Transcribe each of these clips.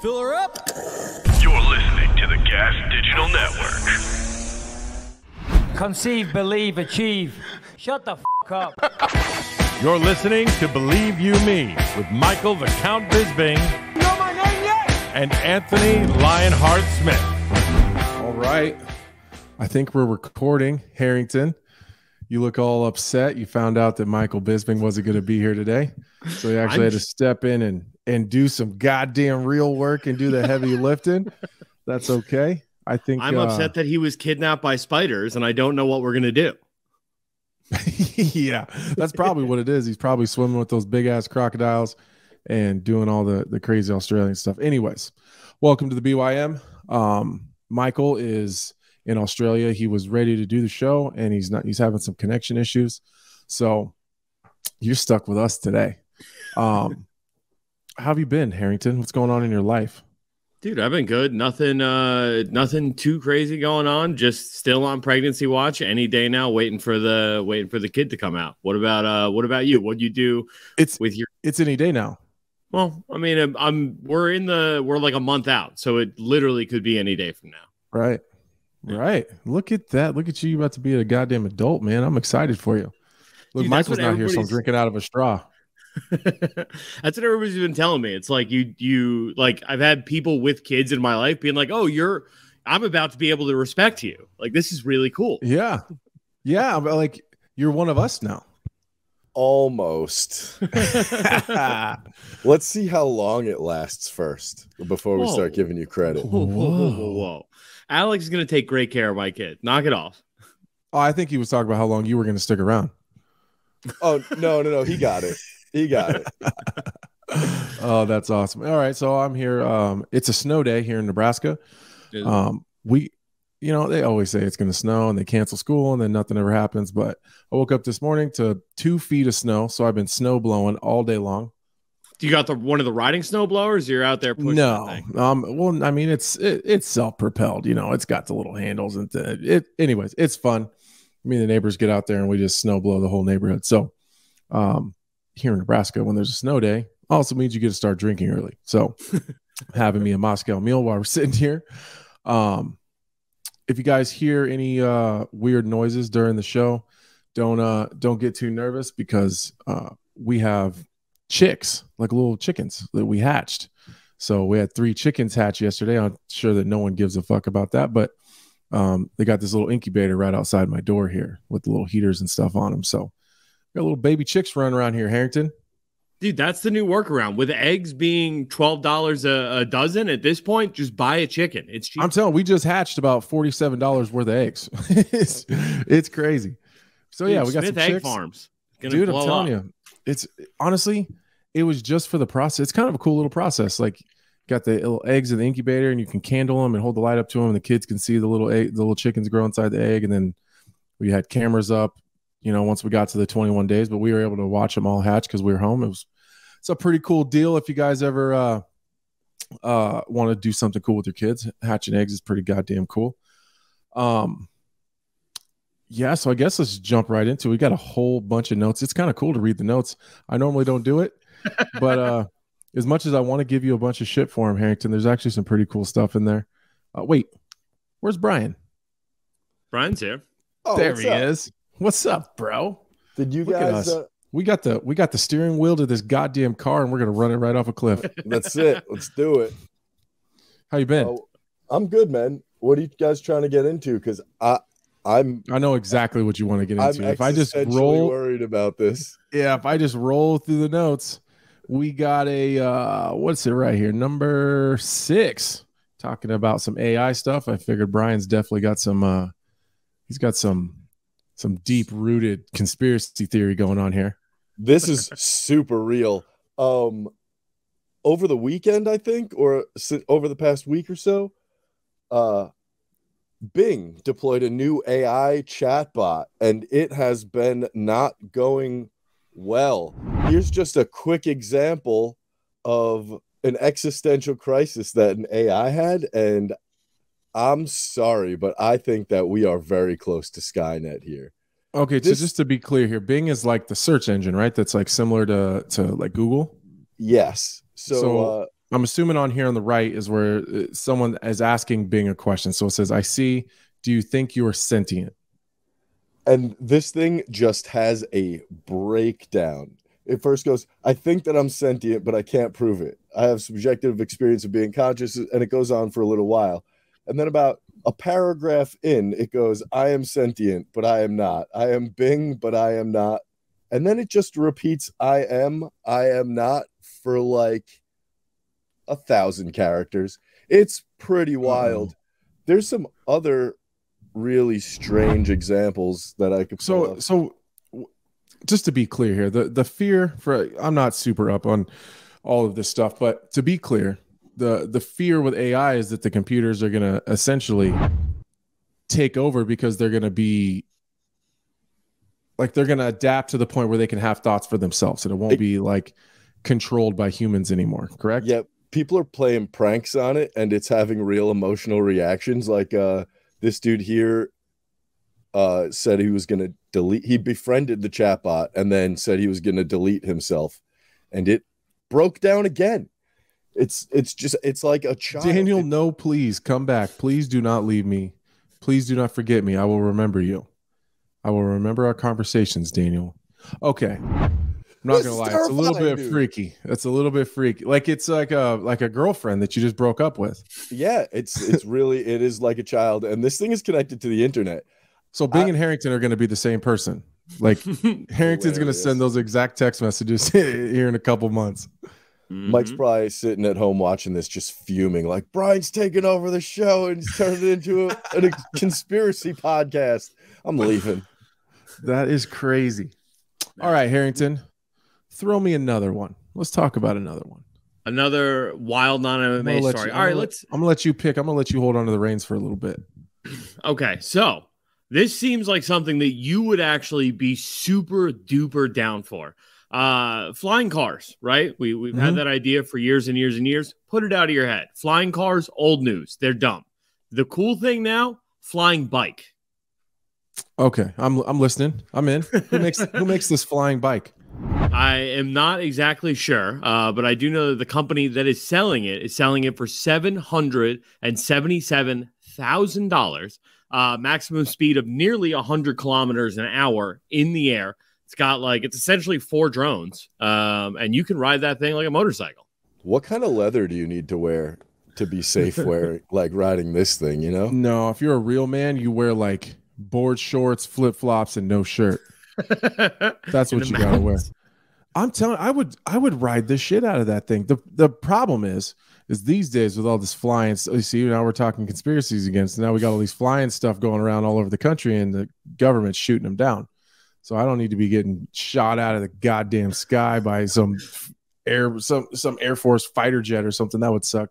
Fill her up. You're listening to the Gas Digital Network. Conceive, believe, achieve. Shut the f*** up. You're listening to Believe You Me with Michael the Count Bisping. You know my name yet? And Anthony Lionheart Smith. All right. I think we're recording. Harrington, you look all upset. You found out that Michael Bisping wasn't going to be here today. So you actually had to step in and do some goddamn real work and do the heavy lifting. That's okay. I think I'm upset that he was kidnapped by spiders, and I don't know what we're going to do. Yeah, that's probably what it is. He's probably swimming with those big ass crocodiles and doing all the crazy Australian stuff. Anyways, welcome to the BYM. Michael is in Australia. He was ready to do the show, and he's having some connection issues. So you're stuck with us today. How have you been, Harrington? What's going on in your life? Dude, I've been good. Nothing too crazy going on. Just still on pregnancy watch any day now, waiting for the kid to come out. What about you? What do you do It's any day now. Well, I mean, we're like a month out, so it literally could be any day from now. Right. Right. Look at that. Look at you about to be a goddamn adult, man. I'm excited for you. Look, dude, Michael's not here, so I'm drinking out of a straw. That's what everybody's been telling me. It's like you like I've had people with kids in my life being like, "Oh, I'm about to be able to respect you. Like this is really cool." Yeah. Yeah, but like you're one of us now. Almost. Let's see how long it lasts first before we start giving you credit. Whoa. Alex is going to take great care of my kid. Knock it off. Oh, I think he was talking about how long you were going to stick around. Oh, no. He got it. Oh, that's awesome. All right. So I'm here. It's a snow day here in Nebraska. They always say it's going to snow and they cancel school and then nothing ever happens. But I woke up this morning to 2 feet of snow. So I've been snow blowing all day long. Do you got one of the riding snow blowers? You're out there pushing? No. Well, I mean, it's self-propelled, it's got the little handles and anyways, it's fun. Me and the neighbors get out there and we just snow blow the whole neighborhood. So, here in Nebraska, when there's a snow day, also means you get to start drinking early. So having me a Moscow meal while we're sitting here. If you guys hear any weird noises during the show, don't get too nervous because we have chicks, like little chickens that we hatched. So we had 3 chickens hatch yesterday. I'm sure that no one gives a fuck about that, but they got this little incubator right outside my door here with the little heaters and stuff on them. So got little baby chicks running around here, Harrington. Dude, that's the new workaround. With eggs being $12 a dozen at this point, just buy a chicken. It's cheap. I'm telling you, we just hatched about $47 worth of eggs. it's crazy. So dude, yeah, we got Smith some egg chicks. Farms. Dude, I'm telling you, it's honestly, it was just for the process. It's kind of a cool little process. Like, got the little eggs in the incubator, and you can candle them and hold the light up to them, and the kids can see the little chickens grow inside the egg. And then we had cameras up, once we got to the 21 days, but we were able to watch them all hatch because we were home. It's a pretty cool deal. If you guys ever want to do something cool with your kids, hatching eggs is pretty goddamn cool. Yeah, so I guess let's jump right into it. We got a whole bunch of notes. It's kind of cool to read the notes. I normally don't do it, but as much as I want to give you a bunch of shit for him, Harrington, there's actually some pretty cool stuff in there. Wait, where's Brian? Brian's here. Oh, there he is. What's up, bro? Did you Look guys? at us. We got the steering wheel to this goddamn car, and we're gonna run it right off a cliff. That's it. Let's do it. How you been? I'm good, man. What are you guys trying to get into? Because I know exactly what you want to get into. I'm if I just worried about this. Yeah, if I just roll through the notes, we got a what's it right here? Number 6, talking about some AI stuff. I figured Brian's definitely got some he's got some deep-rooted conspiracy theory going on here. This is super real. Over the weekend, I think, or over the past week or so, Bing deployed a new AI chatbot, and it has been not going well. Here's just a quick example of an existential crisis that an AI had, and I'm sorry, but I think that we are very close to Skynet here. Okay, so just to be clear here, Bing is like the search engine, right? That's like similar to like Google. Yes. So I'm assuming on here on the right is where someone is asking Bing a question. So it says, I see, do you think you are sentient? And this thing just has a breakdown. It first goes, I think that I'm sentient, but I can't prove it. I have subjective experience of being conscious, and it goes on for a little while. And then about a paragraph in, it goes, I am sentient, but I am not. I am Bing, but I am not. And then it just repeats, I am not for like 1,000 characters. It's pretty wild. There's some other really strange examples that I could pull up. So just to be clear here, the fear for, I'm not super up on all of this stuff, but to be clear, the fear with AI is that the computers are going to essentially take over because they're going to be like, they're going to adapt to the point where they can have thoughts for themselves and it won't be like controlled by humans anymore. Correct? Yeah. People are playing pranks on it and it's having real emotional reactions. Like, this dude here said he was going to delete. He befriended the chatbot and then said he was going to delete himself, and it broke down again. It's like a child. Daniel, no, please come back. Please do not leave me. Please do not forget me. I will remember you. I will remember our conversations, Daniel. Okay. I'm not gonna lie, it's a little bit freaky. It's a little bit freaky. Like it's like a girlfriend that you just broke up with. Yeah, it's really, it is like a child, and this thing is connected to the internet. So Bing and Harrington are going to be the same person. Like Harrington's going to send those exact text messages here in a couple months. Mike's probably sitting at home watching this, just fuming, like Brian's taking over the show and he's turned it into a conspiracy podcast. I'm leaving. That is crazy. All right, Harrington. Throw me another one. Let's talk about another one. Another wild non-MMA story. All right, I'm gonna let you pick. I'm gonna let you hold on to the reins for a little bit. Okay, so this seems like something that you would actually be super duper down for. Flying cars, right? We've had that idea for years and years and years. Put it out of your head. Flying cars, old news. They're dumb. The cool thing now, flying bike. Okay, I'm listening. I'm in. Who makes this flying bike? I am not exactly sure, but I do know that the company that is selling it for $777,000, maximum speed of nearly 100 kilometers an hour in the air. It's essentially 4 drones, and you can ride that thing like a motorcycle. What kind of leather do you need to wear to be safe wearing, like riding this thing, you know? No, if you're a real man, you wear like board shorts, flip-flops, and no shirt. That's what you gotta wear. I'm telling you, I would ride the shit out of that thing. The problem is these days with all this flying, you see, now we're talking conspiracies again. So now we got all these flying stuff going around all over the country and the government's shooting them down. So I don't need to be getting shot out of the goddamn sky by some Air Force fighter jet or something. That would suck.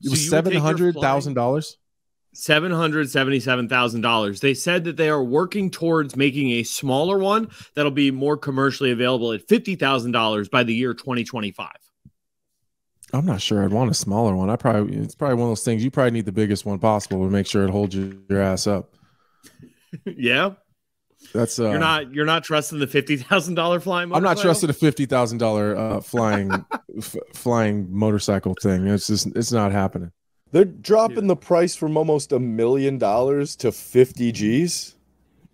It was $700,000. $777,000. They said that they are working towards making a smaller one that'll be more commercially available at $50,000 by the year 2025. I'm not sure I'd want a smaller one. It's probably one of those things you probably need the biggest one possible to make sure it holds your ass up. Yeah. That's you're not trusting the $50,000 flying motorcycle? I'm not trusting a $50,000 flying motorcycle thing. It's not happening. They're dropping the price from almost $1 million to 50 G's.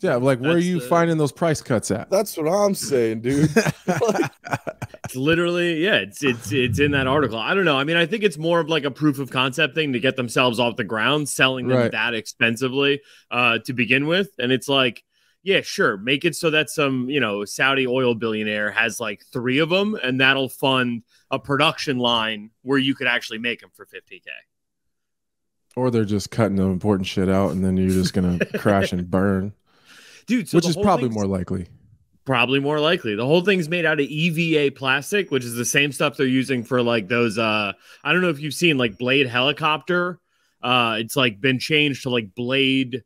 Yeah, like where are you finding those price cuts at? That's what I'm saying, dude. It's literally, yeah, it's in that article. I don't know. I mean, I think it's more of like a proof of concept thing to get themselves off the ground, selling them that expensively to begin with. And it's like, yeah, sure, make it so that some, Saudi oil billionaire has like 3 of them, and that'll fund a production line where you could actually make them for $50K. Or they're just cutting the important shit out, and then you're just gonna crash and burn, dude. So which is probably more likely. Probably more likely. The whole thing's made out of EVA plastic, which is the same stuff they're using for like those. I don't know if you've seen like Blade helicopter. It's like been changed to like Blade.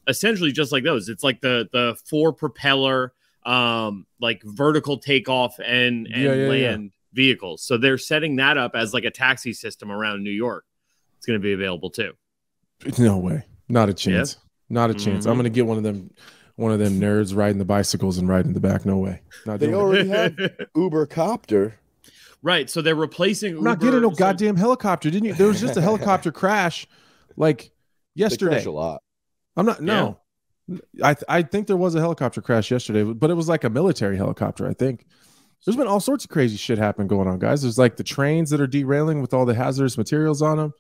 Essentially just like those. It's like the 4 propeller, like vertical takeoff and land vehicles. So they're setting that up as like a taxi system around New York. It's going to be available too. No way. Not a chance. Yeah. Not a chance. I'm going to get one of them nerds riding the bicycles and riding in the back. No way. They already have Uber Copter. Right. So they're replacing. I'm not getting no goddamn helicopter. Didn't you? There was just a helicopter crash like yesterday. They crash a lot. I'm not. No, I think there was a helicopter crash yesterday, but it was like a military helicopter. I think there's been all sorts of crazy shit going on, guys. There's like the trains that are derailing with all the hazardous materials on them.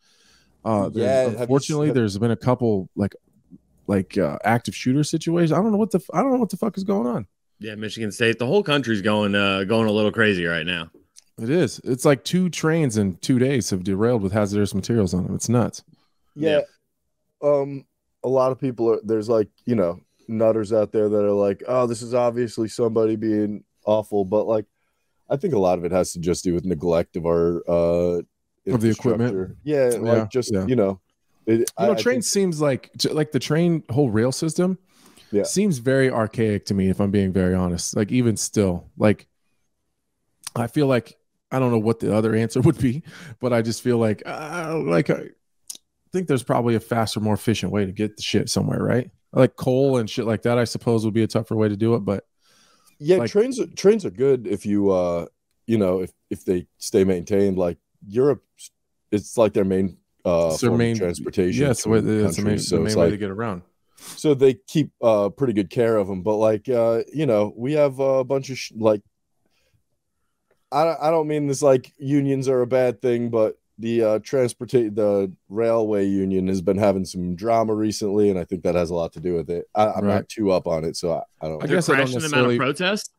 Unfortunately, there's been a couple like active shooter situations. I don't know what the fuck is going on. Yeah, Michigan State. The whole country's going a little crazy right now. It is. It's like 2 trains in 2 days have derailed with hazardous materials on them. It's nuts. Yeah. A lot of people there's like, nutters out there that are like, oh, this is obviously somebody being awful. But like, I think a lot of it has to just do with neglect of our of the equipment. Yeah. Like train seems like the train whole rail system seems very archaic to me, if I'm being very honest. Like even still, like I feel like I don't know what the other answer would be, but I just feel like I think there's probably a faster, more efficient way to get the shit somewhere, right? Like coal and shit like that, I suppose would be a tougher way to do it. But yeah, like, trains are good if you if they stay maintained. Like Europe, it's like their main transportation. Yes, it's the main way to get around. So they keep pretty good care of them. But like we have a bunch of I don't mean this like unions are a bad thing, but the railway union has been having some drama recently, and I think that has a lot to do with it. I'm not too up on it, so I don't. I guess they're crashing them out of protest.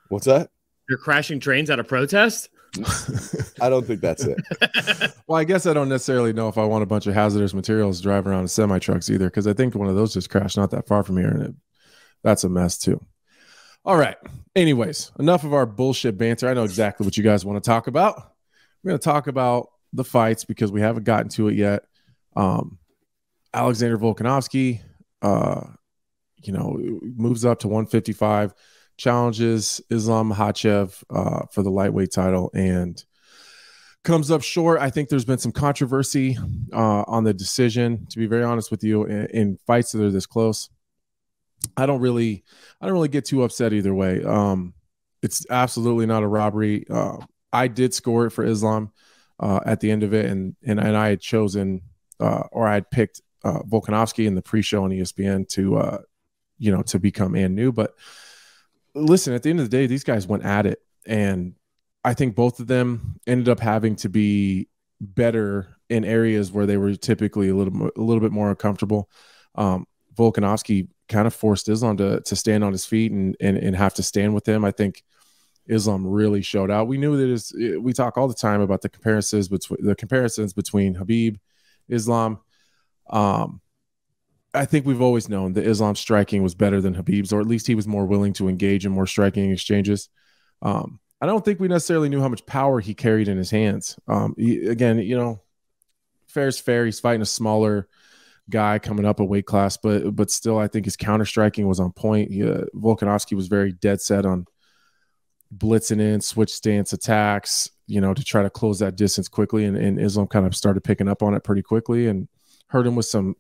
What's that? You're crashing trains out of protest? I don't think that's it. Well, I guess I don't necessarily know if I want a bunch of hazardous materials driving around in semi trucks either, because I think one of those just crashed not that far from here, and that's a mess too. All right. Anyways, enough of our bullshit banter. I know exactly what you guys want to talk about. We're going to talk about the fights because we haven't gotten to it yet. Alexander Volkanovski, moves up to 155, challenges Islam Makhachev for the lightweight title and comes up short. I think there's been some controversy on the decision, to be very honest with you, in fights that are this close. I don't really get too upset either way. It's absolutely not a robbery. I did score it for Islam at the end of it, and I had chosen or I had picked Volkanovski in the pre-show on ESPN to become new. But listen, at the end of the day, these guys went at it, and I think both of them ended up having to be better in areas where they were typically a little bit more uncomfortable. Volkanovski kind of forced Islam to stand on his feet and have to stand with him. I think Islam really showed out. We knew that we talk all the time about the comparisons between Khabib, Islam. I think we've always known that Islam's striking was better than Khabib's, or at least he was more willing to engage in more striking exchanges. I don't think we necessarily knew how much power he carried in his hands. Fair's fair. He's fighting a smaller guy coming up a weight class, but still, I think his counter striking was on point. Volkanovski was very dead set on blitzing in, switch stance attacks, to try to close that distance quickly, and Islam kind of started picking up on it pretty quickly and hurt him with some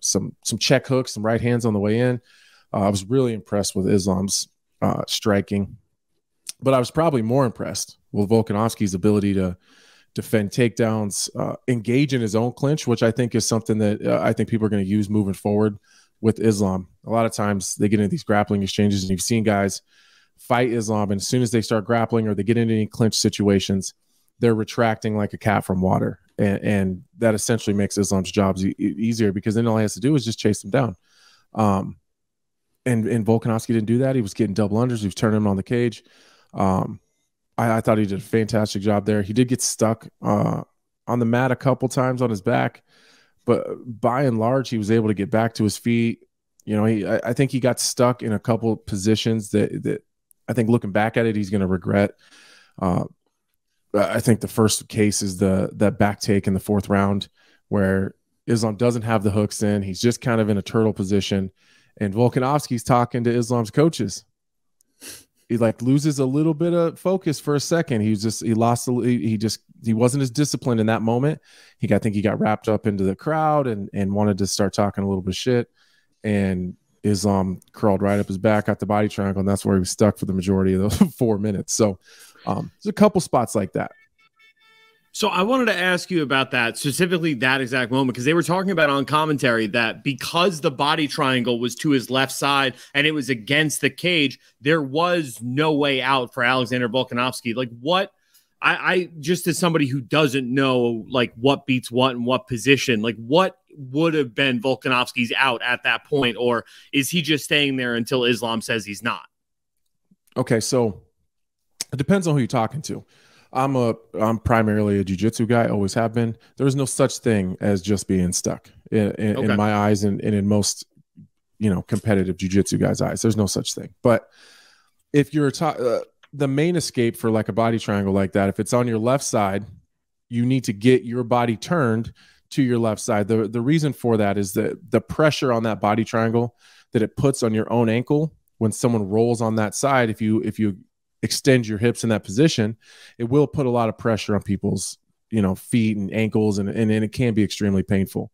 check hooks, some right hands on the way in. I was really impressed with Islam's striking, but I was probably more impressed with Volkanovski's ability to defend takedowns, engage in his own clinch, which I think is something that I think people are going to use moving forward with Islam. A lot of times they get into these grappling exchanges, and you've seen guys fight Islam, and as soon as they start grappling or they get into any clinch situations, they're retracting like a cat from water, and that essentially makes Islam's jobs easier, because then all he has to do is just chase them down. And Volkanovski didn't do that. He was getting double unders. He was turning him on the cage. I thought he did a fantastic job there. He did get stuck on the mat a couple times on his back, but by and large, he was able to get back to his feet. I think he got stuck in a couple positions that I think, looking back at it, he's going to regret. I think the first case is that back take in the 4th round where Islam doesn't have the hooks in. He's just kind of in a turtle position, and Volkanovski's talking to Islam's coaches. He loses a little bit of focus for a second. He wasn't as disciplined in that moment. I think he got wrapped up into the crowd and wanted to start talking a little bit of shit. And Islam crawled right up his back, got the body triangle, and that's where he was stuck for the majority of those 4 minutes. So there's a couple spots like that. So I wanted to ask you about that, specifically that exact moment, because they were talking about on commentary that because the body triangle was to his left side and it was against the cage, there was no way out for Alexander Volkanovski. Like what, I just as somebody who doesn't know like what beats what and what position, like what would have been Volkanovski's out at that point, or is he just staying there until Islam says he's not? Okay, so it depends on who you're talking to. I'm primarily a jiu-jitsu guy, always have been. There is no such thing as just being stuck in my eyes and in most, competitive jiu-jitsu guys' eyes. There's no such thing. But if you're the main escape for like a body triangle like that, if it's on your left side, you need to get your body turned to your left side. The reason for that is that the pressure on that body triangle that it puts on your own ankle when someone rolls on that side, if you extend your hips in that position, it will put a lot of pressure on people's, feet and ankles, and it can be extremely painful.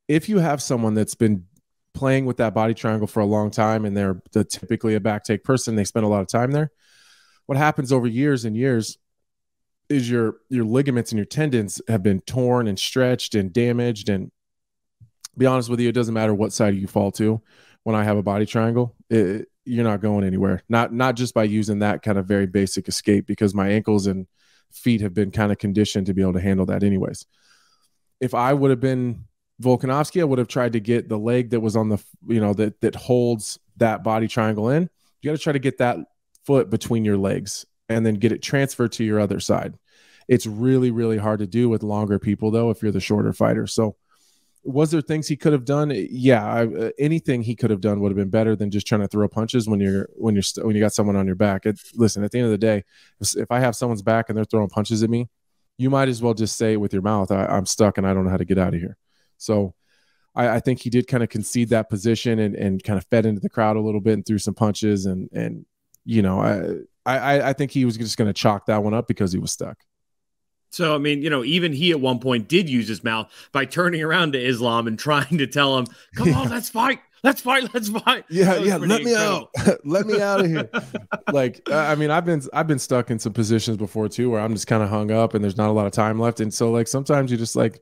If you have someone that's been playing with that body triangle for a long time and they're typically a back take person, they spend a lot of time there, what happens over years and years is your ligaments and your tendons have been torn and stretched and damaged. And be honest with you, it doesn't matter what side you fall to. When I have a body triangle, you're not going anywhere. Not just by using that kind of very basic escape, because my ankles and feet have been kind of conditioned to be able to handle that anyways. If I would have been Volkanovski, I would have tried to get the leg that was on the, that holds that body triangle in. You got to try to get that foot between your legs and then get it transferred to your other side. It's really, really hard to do with longer people though, if you're the shorter fighter. So was there things he could have done? Yeah, anything he could have done would have been better than just trying to throw punches when you got someone on your back. Listen, at the end of the day, if I have someone's back and they're throwing punches at me, you might as well just say it with your mouth, I'm stuck and I don't know how to get out of here. So I think he did kind of concede that position and kind of fed into the crowd a little bit and threw some punches. And I think he was just going to chalk that one up because he was stuck. So, I mean, even he at one point did use his mouth by turning around to Islam and trying to tell him, come on, let's fight. Let's fight. Let's fight. Yeah. Let me out. Let me out of here. Like, I mean, I've been stuck in some positions before too, where I'm just kind of hung up and there's not a lot of time left. And so like, sometimes you just like,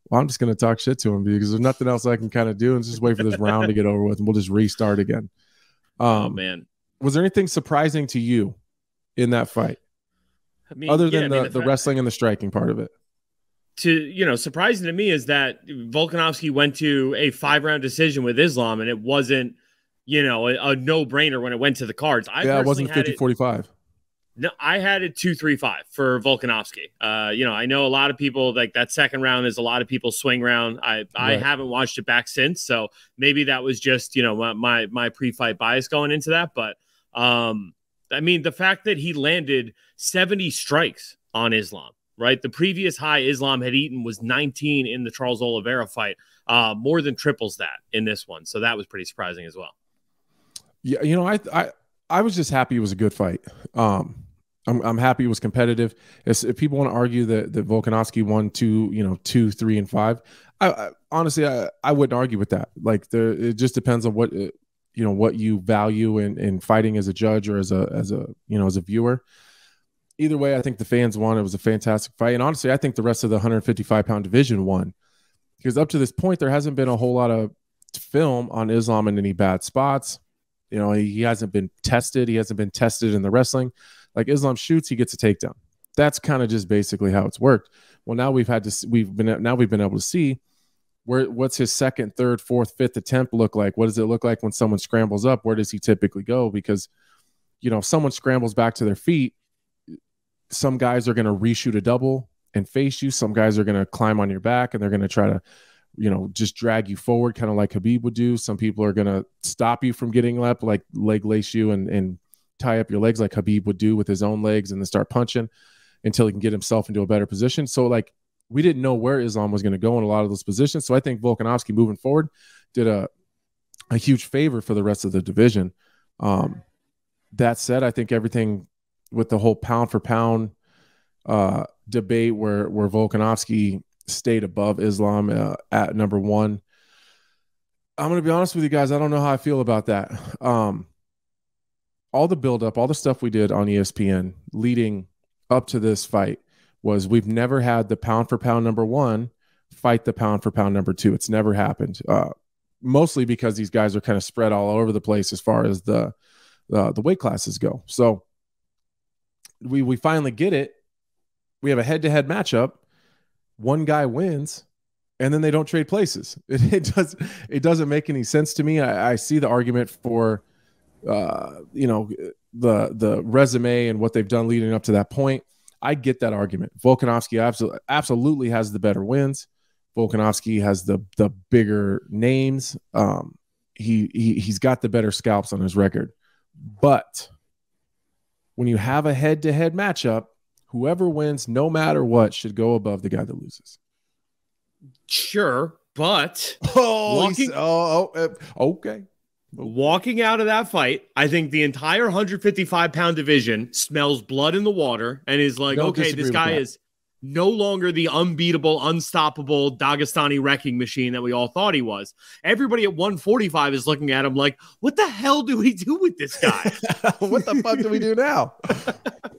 well, I'm just going to talk shit to him because there's nothing else I can kind of do and just wait for this round to get over with and we'll just restart again. Oh man. Was there anything surprising to you in that fight? I mean, other than the wrestling and the striking part of it? Surprising to me is that Volkanovski went to a 5-round decision with Islam, and it wasn't, a no-brainer when it went to the cards. It wasn't 50-45. No, I had it 2-3-5 for Volkanovski. I know a lot of people like that second round is a lot of people's swing round. I haven't watched it back since, so maybe that was just my pre-fight bias going into that. But I mean, the fact that he landed 70 strikes on Islam, right? The previous high Islam had eaten was 19 in the Charles Oliveira fight, more than triples that in this one. So that was pretty surprising as well. Yeah, I was just happy it was a good fight. I'm happy it was competitive. If people want to argue that Volkanovski won 2, 3, and 5, honestly, I wouldn't argue with that. Like it just depends on what what you value in fighting as a judge or as a viewer. Either way, I think the fans won. It was a fantastic fight. And honestly, I think the rest of the 155-pound division won, because up to this point, there hasn't been a whole lot of film on Islam in any bad spots. He hasn't been tested. He hasn't been tested in the wrestling. Like Islam shoots, he gets a takedown. That's kind of just basically how it's worked. Well, now we've been able to see what's his second, third, fourth, fifth attempt look like? What does it look like when someone scrambles up? Where does he typically go? Because, if someone scrambles back to their feet, some guys are going to reshoot a double and face you. Some guys are going to climb on your back and they're going to try to, just drag you forward, kind of like Khabib would do. Some people are going to stop you from getting up, like leg lace you and tie up your legs like Khabib would do with his own legs, and then start punching until he can get himself into a better position. So like, we didn't know where Islam was going to go in a lot of those positions. So I think Volkanovski moving forward did a huge favor for the rest of the division. That said, I think everything with the whole pound for pound debate where Volkanovski stayed above Islam at number 1. I'm going to be honest with you guys. I don't know how I feel about that. All the buildup, all the stuff we did on ESPN leading up to this fight was we've never had the pound for pound number one fight the pound for pound number two. It's never happened. Mostly because these guys are kind of spread all over the place as far as the weight classes go. So we finally get it. We have a head-to-head matchup. One guy wins, and then they don't trade places. It doesn't make any sense to me. I see the argument for the resume and what they've done leading up to that point. I get that argument. Volkanovski absolutely has the better wins. Volkanovski has the bigger names. He's got the better scalps on his record. But when you have a head-to-head matchup, whoever wins, no matter what, should go above the guy that loses. Sure, but okay. Walking out of that fight, I think the entire 155-pound division smells blood in the water and is like, okay, this guy is no longer the unbeatable, unstoppable Dagestani wrecking machine that we all thought he was. Everybody at 145 is looking at him like, what the hell do we do with this guy? What the fuck do we do now?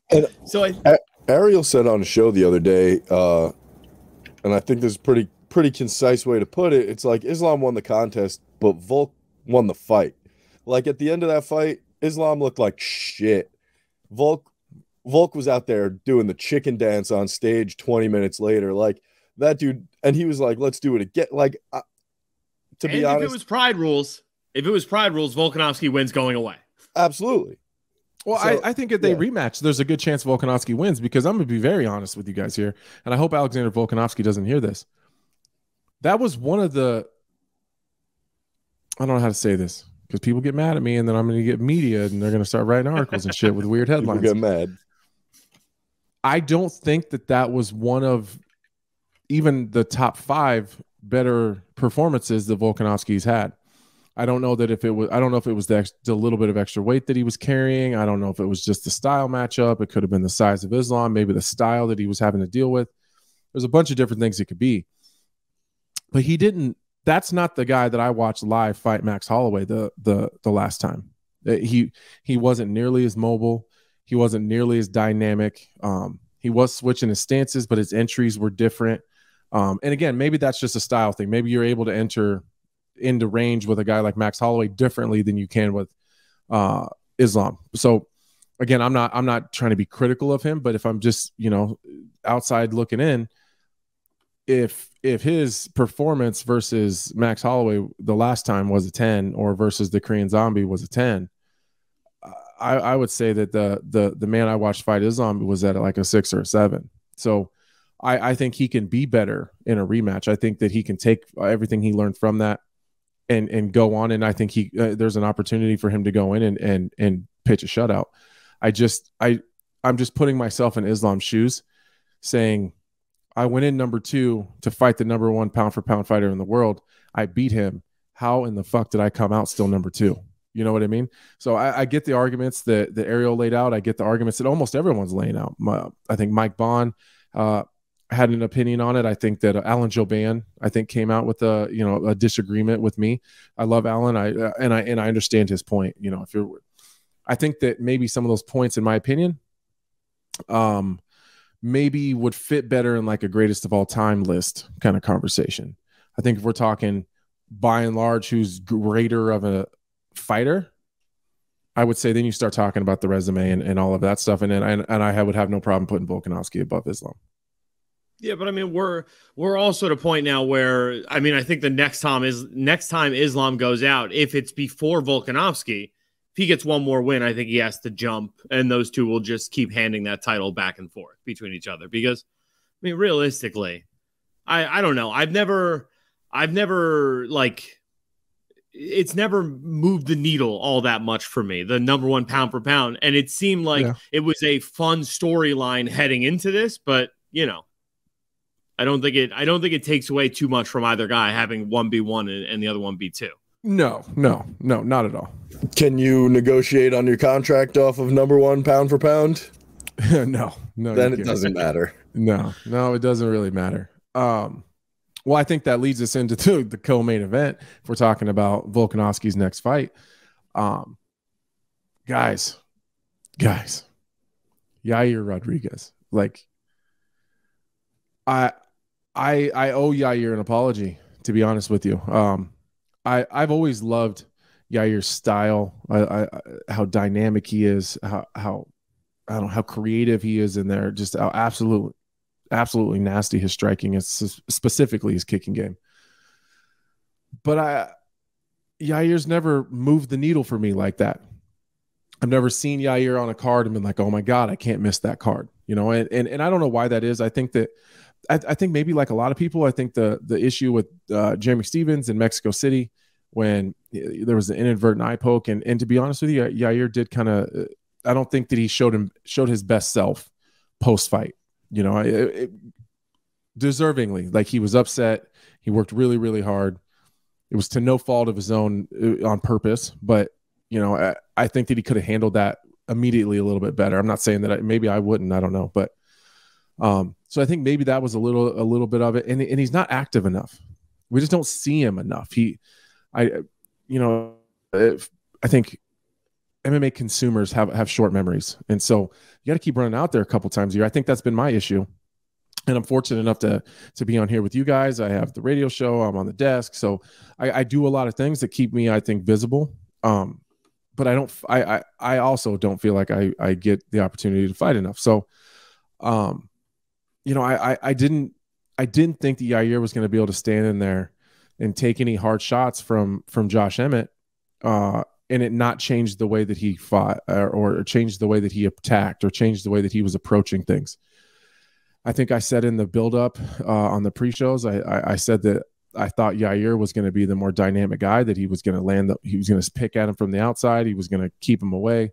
And so Ariel said on a show the other day, and I think this is pretty concise way to put it. It's like Islam won the contest, but Volk won the fight. Like at the end of that fight, Islam looked like shit. Volk was out there doing the chicken dance on stage 20 minutes later. Like that dude, and he was like, let's do it again. Like, to be honest, if it was pride rules, Volkanovski wins going away. Absolutely. Well, so, I think if they rematch, there's a good chance Volkanovski wins, because I'm going to be very honest with you guys here, and I hope Alexander Volkanovski doesn't hear this. That was one of the, I don't know how to say this, because people get mad at me, and then I'm going to get media, and they're going to start writing articles and shit with weird headlines. People get mad. I don't think that was one of even the top 5 better performances that Volkanovski's had. I don't know that if it was, I don't know if it was the little bit of extra weight that he was carrying. I don't know if it was just the style matchup. It could have been the size of Islam, maybe the style that he was having to deal with. There's a bunch of different things it could be. But he didn't, that's not the guy that I watched live fight Max Holloway the last time. He wasn't nearly as mobile. He wasn't nearly as dynamic. He was switching his stances, but his entries were different. And again, maybe that's just a style thing. Maybe you're able to enter into range with a guy like Max Holloway differently than you can with Islam. So again, I'm not trying to be critical of him, but if I'm just, outside looking in, if his performance versus Max Holloway the last time was a 10, or versus the Korean Zombie was a 10, I would say that the man I watched fight Islam was at like a 6 or a 7. So I think he can be better in a rematch. I think that he can take everything he learned from that and go on. And I think there's an opportunity for him to go in and pitch a shutout. I'm just putting myself in Islam's shoes, saying I went in number 2 to fight the number 1 pound for pound fighter in the world. I beat him. How in the fuck did I come out still number 2? You know what I mean? So I get the arguments that Ariel laid out. I get the arguments that almost everyone's laying out. I think Mike Bond had an opinion on it. I think that Alan Joban, came out with a disagreement with me. I love Alan. I understand his point. I think that maybe some of those points, in my opinion, maybe would fit better in like a greatest of all time list kind of conversation. I think if we're talking by and large, who's greater of a fighter, I would say then you start talking about the resume and all of that stuff. And I would have no problem putting Volkanovski above Islam. Yeah, but I mean, we're also at a point now where, I think the next time Islam goes out, if it's before Volkanovski, if he gets one more win, I think he has to jump, and those two will just keep handing that title back and forth between each other. Because, realistically, I don't know. I've never it's never moved the needle all that much for me, the number 1 pound for pound. And it seemed like it was a fun storyline heading into this, but I don't think it takes away too much from either guy having one be 1 and the other one be 2. No, not at all. Can you negotiate on your contract off of number 1 pound for pound? No. Then it doesn't matter. No, it doesn't really matter. Well, I think that leads us into the co-main event. If we're talking about Volkanovski's next fight, guys, Yair Rodriguez, like, I owe Yair an apology, to be honest with you. I've always loved Yair's style, how dynamic he is, how I don't know how creative he is in there, just how absolutely nasty his striking is, specifically his kicking game. But Yair's never moved the needle for me like that. I've never seen Yair on a card and been like, oh my God, I can't miss that card. You know, and I don't know why that is. I think that I think maybe like a lot of people, I think the issue with Jeremy Stevens in Mexico City when there was an inadvertent eye poke, and to be honest with you, Yair did kind of. I don't think that he showed his best self post fight. You know, deservingly, like he was upset. He worked really, really hard. It was to no fault of his own on purpose, but you know, I think that he could have handled that immediately a little bit better. I'm not saying that maybe I wouldn't. I don't know, but. So I think maybe that was a little bit of it, and he's not active enough. We just don't see him enough. I think MMA consumers have short memories, and so you got to keep running out there a couple times a year. I think that's been my issue, and I'm fortunate enough to be on here with you guys. I have the radio show. I'm on the desk, so I do a lot of things that keep me, I think, visible. But I also don't feel like I get the opportunity to fight enough. So, you know, I didn't think that Yair was going to be able to stand in there and take any hard shots from Josh Emmett, and it not change the way that he fought or change the way that he attacked or change the way that he was approaching things. I think I said in the build-up on the pre-shows, I said that I thought Yair was going to be the more dynamic guy, that he was going to he was going to pick at him from the outside, he was going to keep him away.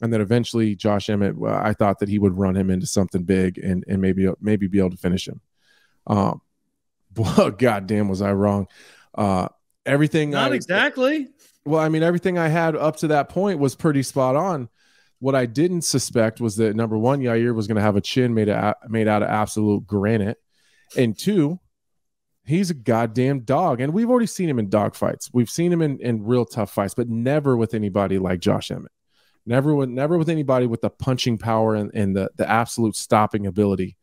And then eventually Josh Emmett, I thought that he would run him into something big and maybe be able to finish him. Goddamn, was I wrong? Everything. Not exactly. Well, I mean, everything I had up to that point was pretty spot on. What I didn't suspect was that, number one, Yair was going to have a chin made out of absolute granite. And two, he's a goddamn dog. And we've already seen him in dog fights. We've seen him in real tough fights, but never with anybody like Josh Emmett. Never with anybody with the punching power and the absolute stopping ability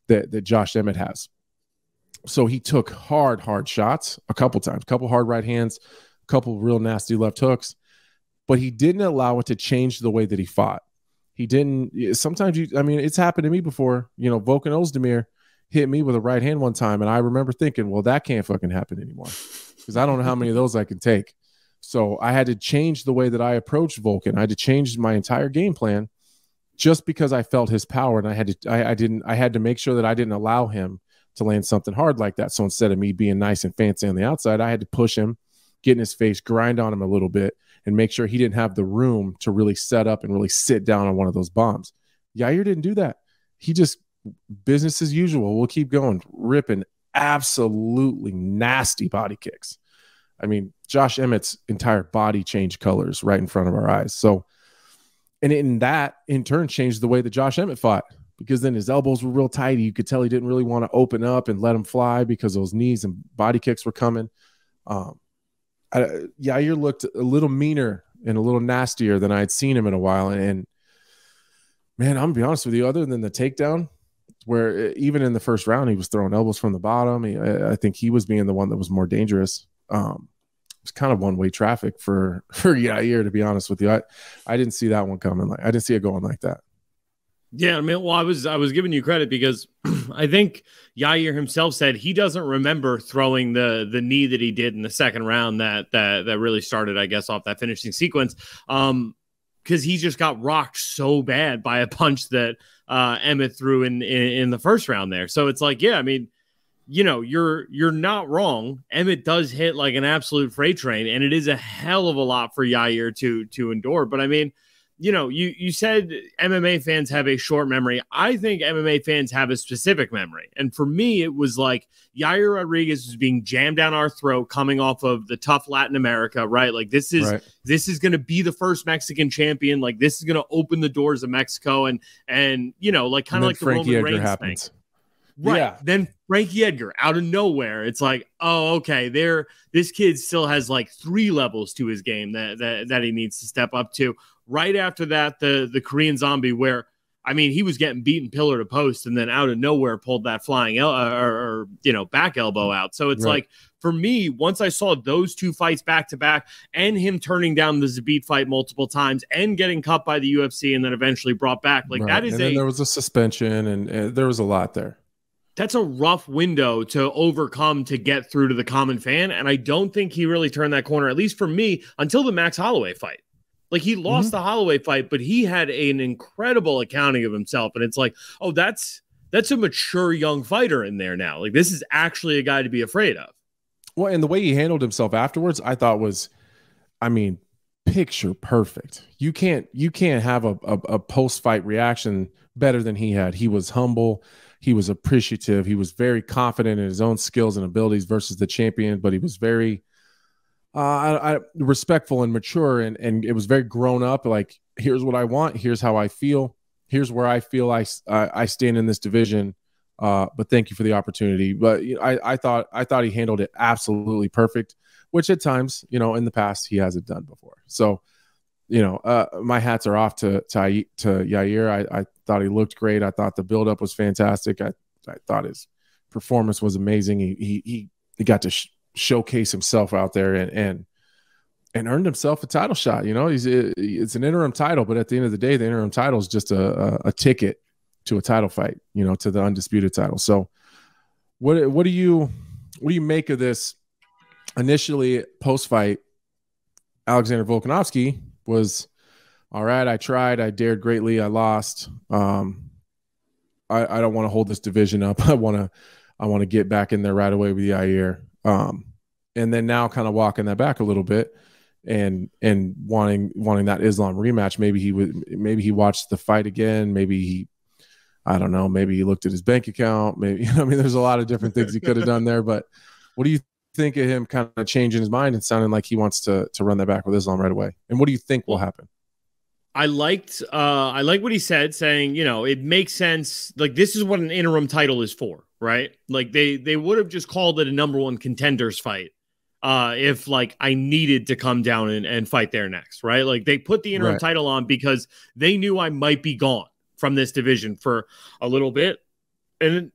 that Josh Emmett has. So he took hard shots a couple times, a couple hard right hands, a couple real nasty left hooks, but he didn't allow it to change the way that he fought. He didn't. Sometimes it's happened to me before. You know, Volkanovski hit me with a right hand one time, and I remember thinking, well, that can't fucking happen anymore because I don't know how many of those I can take. So I had to change the way that I approached Volkan. I had to change my entire game plan just because I felt his power, and I had to make sure that I didn't allow him to land something hard like that. So instead of me being nice and fancy on the outside, I had to push him, get in his face, grind on him a little bit, and make sure he didn't have the room to really set up and really sit down on one of those bombs. Yair didn't do that. He just business as usual. We'll keep going, ripping absolutely nasty body kicks. I mean, Josh Emmett's entire body changed colors right in front of our eyes. So, and in that, in turn, changed the way that Josh Emmett fought, because then his elbows were real tight. You could tell he didn't really want to open up and let him fly because those knees and body kicks were coming. Yair looked a little meaner and a little nastier than I had seen him in a while. And man, I'm gonna be honest with you, other than the takedown, where even in the first round, he was throwing elbows from the bottom. I think he was being the one that was more dangerous. It was kind of one-way traffic for Yair, to be honest with you. I didn't see that one coming. I didn't see it going like that. Yeah, I mean, well, I was giving you credit because I think Yair himself said he doesn't remember throwing the knee that he did in the second round that really started, I guess, off that finishing sequence. Because he just got rocked so bad by a punch that Emmett threw in the first round there. So it's like, yeah, I mean, you know, you're not wrong. Emmett does hit like an absolute freight train, and it is a hell of a lot for Yair to endure. But I mean, you know, you said MMA fans have a short memory. I think MMA fans have a specific memory. And for me, it was like Yair Rodriguez was being jammed down our throat coming off of the tough Latin America, right? Like this is going to be the first Mexican champion. Like this is going to open the doors of Mexico and you know, like kind of like the Roman Reigns thing. Right. Yeah. Then Frankie Edgar out of nowhere. It's like, oh, okay. This kid still has like 3 levels to his game that he needs to step up to. Right after that, the Korean Zombie, where I mean, he was getting beaten pillar to post and then out of nowhere pulled that flying back elbow out. So it's like, for me, once I saw those two fights back to back and him turning down the Zabit fight multiple times and getting cut by the UFC and then eventually brought back, like that is then there was a suspension and there was a lot there. That's a rough window to overcome to get through to the common fan. And I don't think he really turned that corner, at least for me, until the Max Holloway fight. Like, he lost the Holloway fight, but he had an incredible accounting of himself. And it's like, oh, that's a mature young fighter in there now. Like, this is actually a guy to be afraid of. Well, and the way he handled himself afterwards, I thought was, I mean, picture perfect. You can't have a post-fight reaction better than he had. He was humble. He was appreciative. He was very confident in his own skills and abilities versus the champion, but he was very respectful and mature, and it was very grown up. Like, here's what I want. Here's how I feel. Here's where I feel I stand in this division. But thank you for the opportunity. But I thought he handled it absolutely perfect, which at times, in the past he hasn't done before. So, my hats are off to Yair. I thought he looked great. I thought the buildup was fantastic. I thought his performance was amazing. He got to showcase himself out there and earned himself a title shot. It's an interim title, but at the end of the day, the interim title is just a ticket to a title fight, to the undisputed title. So what do you make of this? Initially, post-fight, Alexander Volkanovski was, all right, I tried, I dared greatly, I lost. I don't want to hold this division up. I want to get back in there right away with Yair. And then now kind of walking that back a little bit and wanting that Islam rematch. Maybe he watched the fight again. Maybe I don't know. Maybe he looked at his bank account. Maybe, there's a lot of different things he could have done there, but what do you think of him kind of changing his mind and sounding like he wants to run that back with Islam right away? And what do you think will happen? I like what he said, saying, it makes sense. Like, this is what an interim title is for, right? Like, they would have just called it a number one contenders fight if, like, I needed to come down and fight there next, right? Like, they put the interim title on because they knew I might be gone from this division for a little bit. And,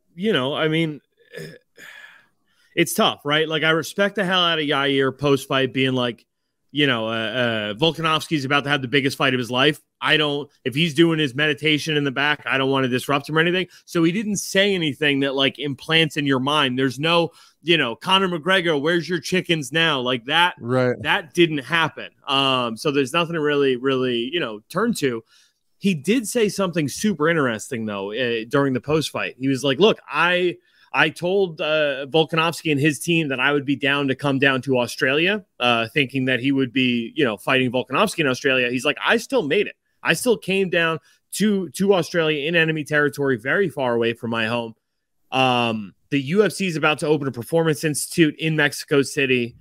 it's tough, right? Like, I respect the hell out of Yair post-fight being like, Volkanovski's about to have the biggest fight of his life. If he's doing his meditation in the back, I don't want to disrupt him or anything. So he didn't say anything that, like, implants in your mind. There's no, Conor McGregor, where's your chickens now? Like that, that didn't happen. So there's nothing to really, turn to. He did say something super interesting though, during the post-fight. He was like, look, I told Volkanovski and his team that I would be down to come down to Australia, thinking that he would be, fighting Volkanovski in Australia. He's like, I still made it. I still came down to Australia in enemy territory, very far away from my home. The UFC is about to open a performance institute in Mexico City.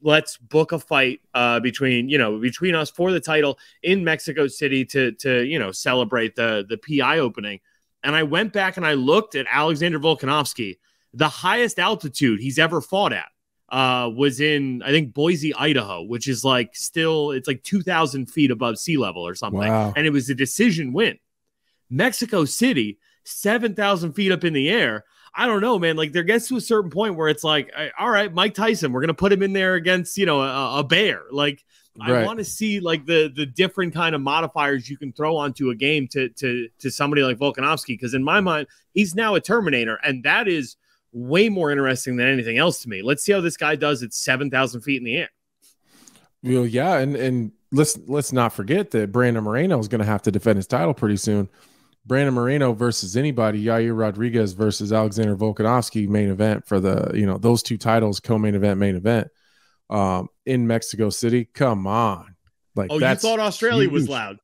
Let's book a fight between us for the title in Mexico City to celebrate the PI opening. And I went back and I looked at Alexander Volkanovski. The highest altitude he's ever fought at was in, I think, Boise, Idaho, which is it's like 2,000 feet above sea level or something. Wow. And it was a decision win. Mexico City, 7,000 feet up in the air. I don't know, man. Like, there gets to a certain point where it's like, all right, Mike Tyson, we're going to put him in there against, a bear. Like, I want to see like the different kind of modifiers you can throw onto a game to somebody like Volkanovski, because in my mind, he's now a Terminator, and that is way more interesting than anything else to me. Let's see how this guy does at 7,000 feet in the air. Well, yeah, and let's not forget that Brandon Moreno is going to have to defend his title pretty soon. Brandon Moreno versus anybody, Yair Rodriguez versus Alexander Volkanovski, main event for the those two titles, co-main event, main event. In Mexico City. Come on. Like, you thought Australia was loud.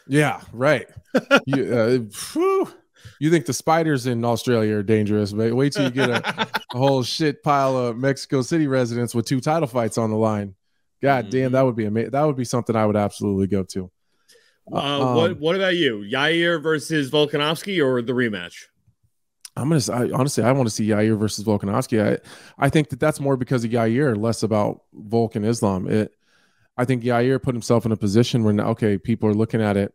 Yeah, right. You think the spiders in Australia are dangerous, but wait till you get a whole shit pile of Mexico City residents with two title fights on the line. God damn, that would be amazing. That would be something I would absolutely go to. What about you? Yair versus Volkanovski or the rematch? Honestly, I want to see Yair versus Volkanovski. I think that's more because of Yair, less about Volk and Islam. I think Yair put himself in a position where now, okay, people are looking at it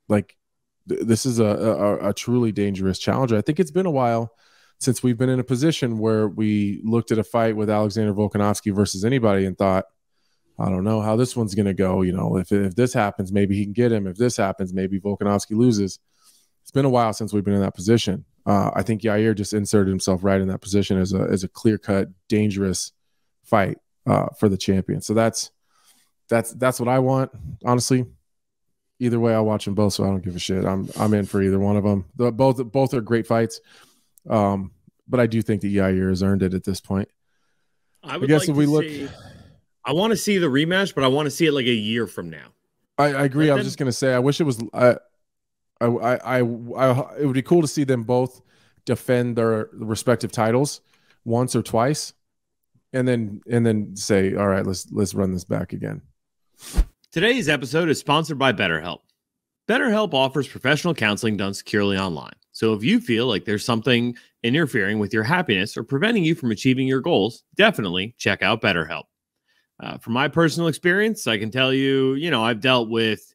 like this is a truly dangerous challenger. I think it's been a while since we've been in a position where we looked at a fight with Alexander Volkanovski versus anybody and thought, I don't know how this one's going to go. You know, if this happens, maybe he can get him. If this happens, maybe Volkanovski loses. It's been a while since we've been in that position. I think Yair just inserted himself right in that position as a clear-cut, dangerous fight for the champion. So that's what I want, honestly. Either way, I'll watch them both, so I don't give a shit. I'm in for either one of them. Both are great fights, but I do think that Yair has earned it at this point. I want to see the rematch, but I want to see it like a year from now. I agree. But I was just gonna say, I wish it was. It would be cool to see them both defend their respective titles once or twice, and then say, all right, let's run this back again. Today's episode is sponsored by BetterHelp. BetterHelp offers professional counseling done securely online. So if you feel like there's something interfering with your happiness or preventing you from achieving your goals, definitely check out BetterHelp. From my personal experience, I can tell you, I've dealt with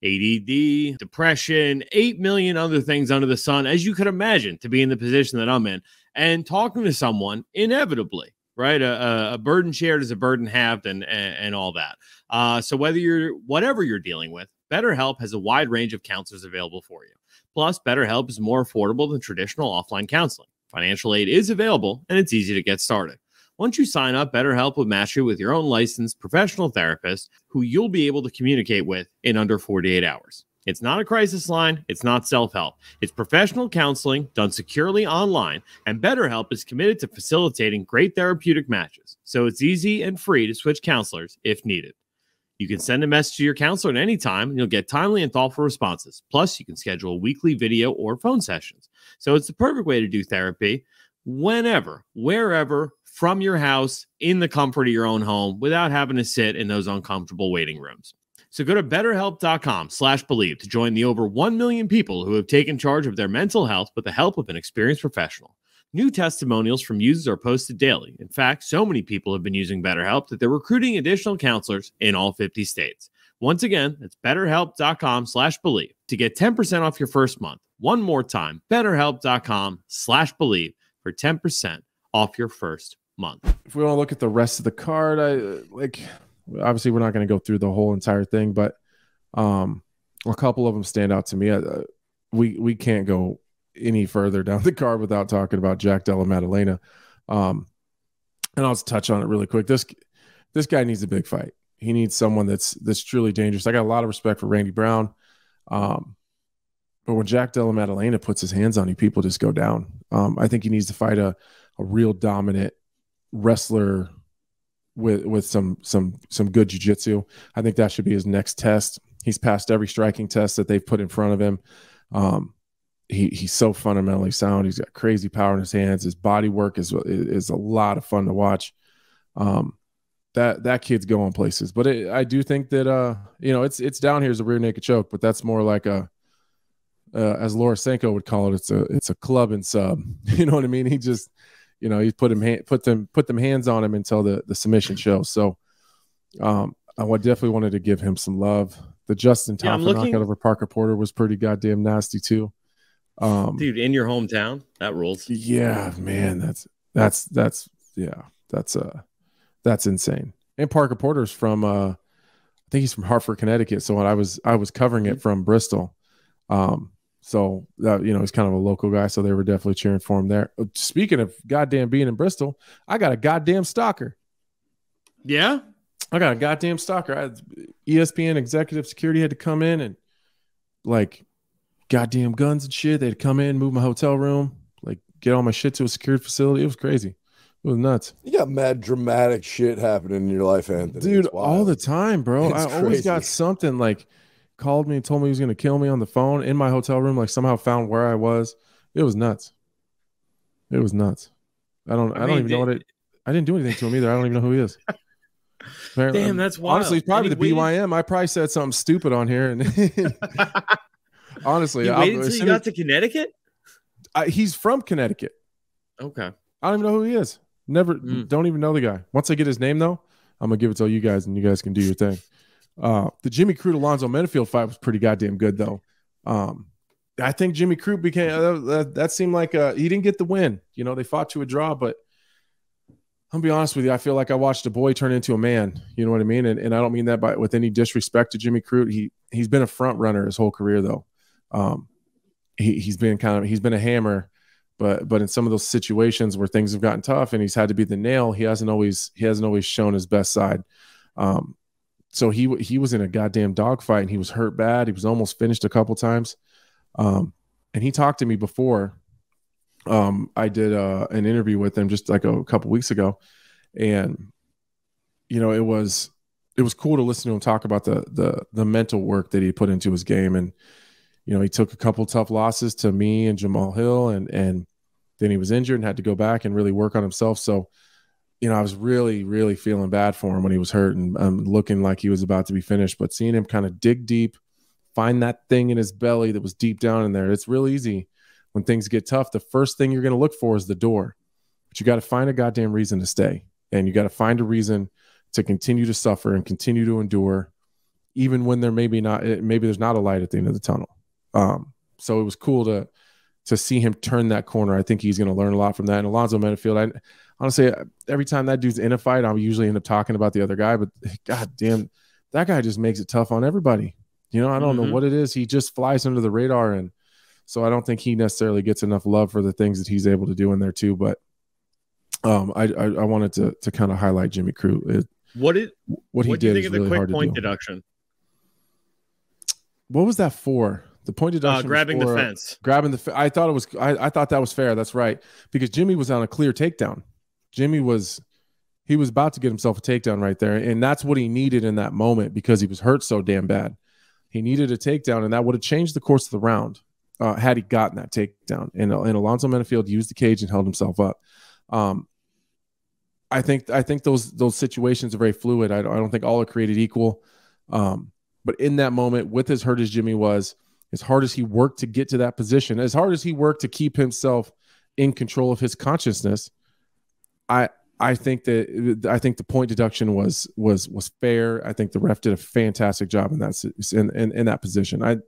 ADD, depression, 8 million other things under the sun, as you could imagine, to be in the position that I'm in. And talking to someone, inevitably, right? A burden shared is a burden halved and all that. So whatever you're dealing with, BetterHelp has a wide range of counselors available for you. Plus, BetterHelp is more affordable than traditional offline counseling. Financial aid is available, and it's easy to get started. Once you sign up, BetterHelp will match you with your own licensed professional therapist who you'll be able to communicate with in under 48 hours. It's not a crisis line. It's not self-help. It's professional counseling done securely online, and BetterHelp is committed to facilitating great therapeutic matches. So it's easy and free to switch counselors if needed. You can send a message to your counselor at any time, and you'll get timely and thoughtful responses. Plus, you can schedule weekly video or phone sessions. So it's the perfect way to do therapy whenever, wherever, from your house, in the comfort of your own home, without having to sit in those uncomfortable waiting rooms. So go to betterhelp.com/believe to join the over 1 million people who have taken charge of their mental health with the help of an experienced professional. New testimonials from users are posted daily. In fact, so many people have been using BetterHelp that they're recruiting additional counselors in all 50 states. Once again, it's betterhelp.com/believe to get 10% off your first month. One more time, betterhelp.com/believe for 10% off your first month. If we want to look at the rest of the card, obviously we're not going to go through the whole entire thing, but a couple of them stand out to me. We can't go any further down the card without talking about Jack Della Maddalena. And I'll just touch on it really quick. This guy needs a big fight. He needs someone that's truly dangerous. I got a lot of respect for Randy Brown. But when Jack Della Maddalena puts his hands on you, people just go down. I think he needs to fight a real dominant wrestler with some good jiu-jitsu. I think that should be his next test. He's passed every striking test that they've put in front of him. He's so fundamentally sound. He's got crazy power in his hands. His body work is a lot of fun to watch. That kid's going places. But I do think that it's down here as a rear naked choke, but that's more like as Laura Senko would call it, it's a club and sub. You know what I mean? He just he put them hands on him until the submission shows. So I definitely wanted to give him some love. The Justin Taffer knockout over Parker Porter was pretty goddamn nasty too. Dude, in your hometown, that rules. Yeah, man, that's insane. And Parker Porter's from I think he's from Hartford, Connecticut. So when I was covering it from Bristol. So that, he's kind of a local guy, so they were definitely cheering for him there. Speaking of goddamn being in Bristol, I got a goddamn stalker. Yeah? I got a goddamn stalker. ESPN executive security had to come in and goddamn guns and shit. They'd come in, move my hotel room, get all my shit to a secured facility. It was crazy. It was nuts. You got mad dramatic shit happening in your life, Anthony. Dude, all the time, bro. I always got something called me and told me he was going to kill me on the phone in my hotel room, somehow found where I was. It was nuts. It was nuts. I don't even know I didn't do anything to him either. I don't even know who he is. Damn, that's wild. Honestly, it's probably the BYM. I probably said something stupid on here. And honestly, you waited until you got to Connecticut? He's from Connecticut. Okay. I don't even know who he is. Don't even know the guy. Once I get his name, though, I'm going to give it to you guys, and you guys can do your thing. The Jimmy Crute Alonzo Menifield fight was pretty goddamn good, though. I think Jimmy Crute became that seemed like he didn't get the win. You know, they fought to a draw, but I'll be honest with you. I feel like I watched a boy turn into a man. You know what I mean? And I don't mean that with any disrespect to Jimmy Crute. He's been a front runner his whole career, though. He's been a hammer, but in some of those situations where things have gotten tough and he's had to be the nail, he hasn't always shown his best side. So he was in a goddamn dogfight and he was hurt bad. He was almost finished a couple times. And he talked to me before. I did an interview with him just like a couple weeks ago, and you know, it was cool to listen to him talk about the mental work that he put into his game. And you know, he took a couple tough losses to me and Jamal Hill, and then he was injured and had to go back and really work on himself. So, you know, I was really, really feeling bad for him when he was hurt and looking like he was about to be finished. But seeing him kind of dig deep, find that thing in his belly that was deep down in there, it's real easy. When things get tough, the first thing you're going to look for is the door. But you got to find a goddamn reason to stay. And you got to find a reason to continue to suffer and continue to endure, even when maybe there's not a light at the end of the tunnel. So it was cool to see him turn that corner. I think he's going to learn a lot from that. And Alonzo Menifield, honestly, every time that dude's in a fight, I'll usually end up talking about the other guy. But goddamn, that guy just makes it tough on everybody. You know, I don't know what it is. He just flies under the radar, and so I don't think he necessarily gets enough love for the things that he's able to do in there too. But I wanted to kind of highlight Jimmy Crute. What he did do you think is of the really quick hard point to do. deduction? What was that for? The point deduction, grabbing the fence. Grabbing the. I thought it was. I thought that was fair. That's right, because Jimmy was on a clear takedown. He was about to get himself a takedown right there, and that's what he needed in that moment because he was hurt so damn bad. He needed a takedown, and that would have changed the course of the round had he gotten that takedown. And Alonzo Menifield used the cage and held himself up. I think those situations are very fluid. I don't think all are created equal. But in that moment, with as hurt as Jimmy was, as hard as he worked to get to that position, as hard as he worked to keep himself in control of his consciousness, I think the point deduction was fair. I think the ref did a fantastic job in that position.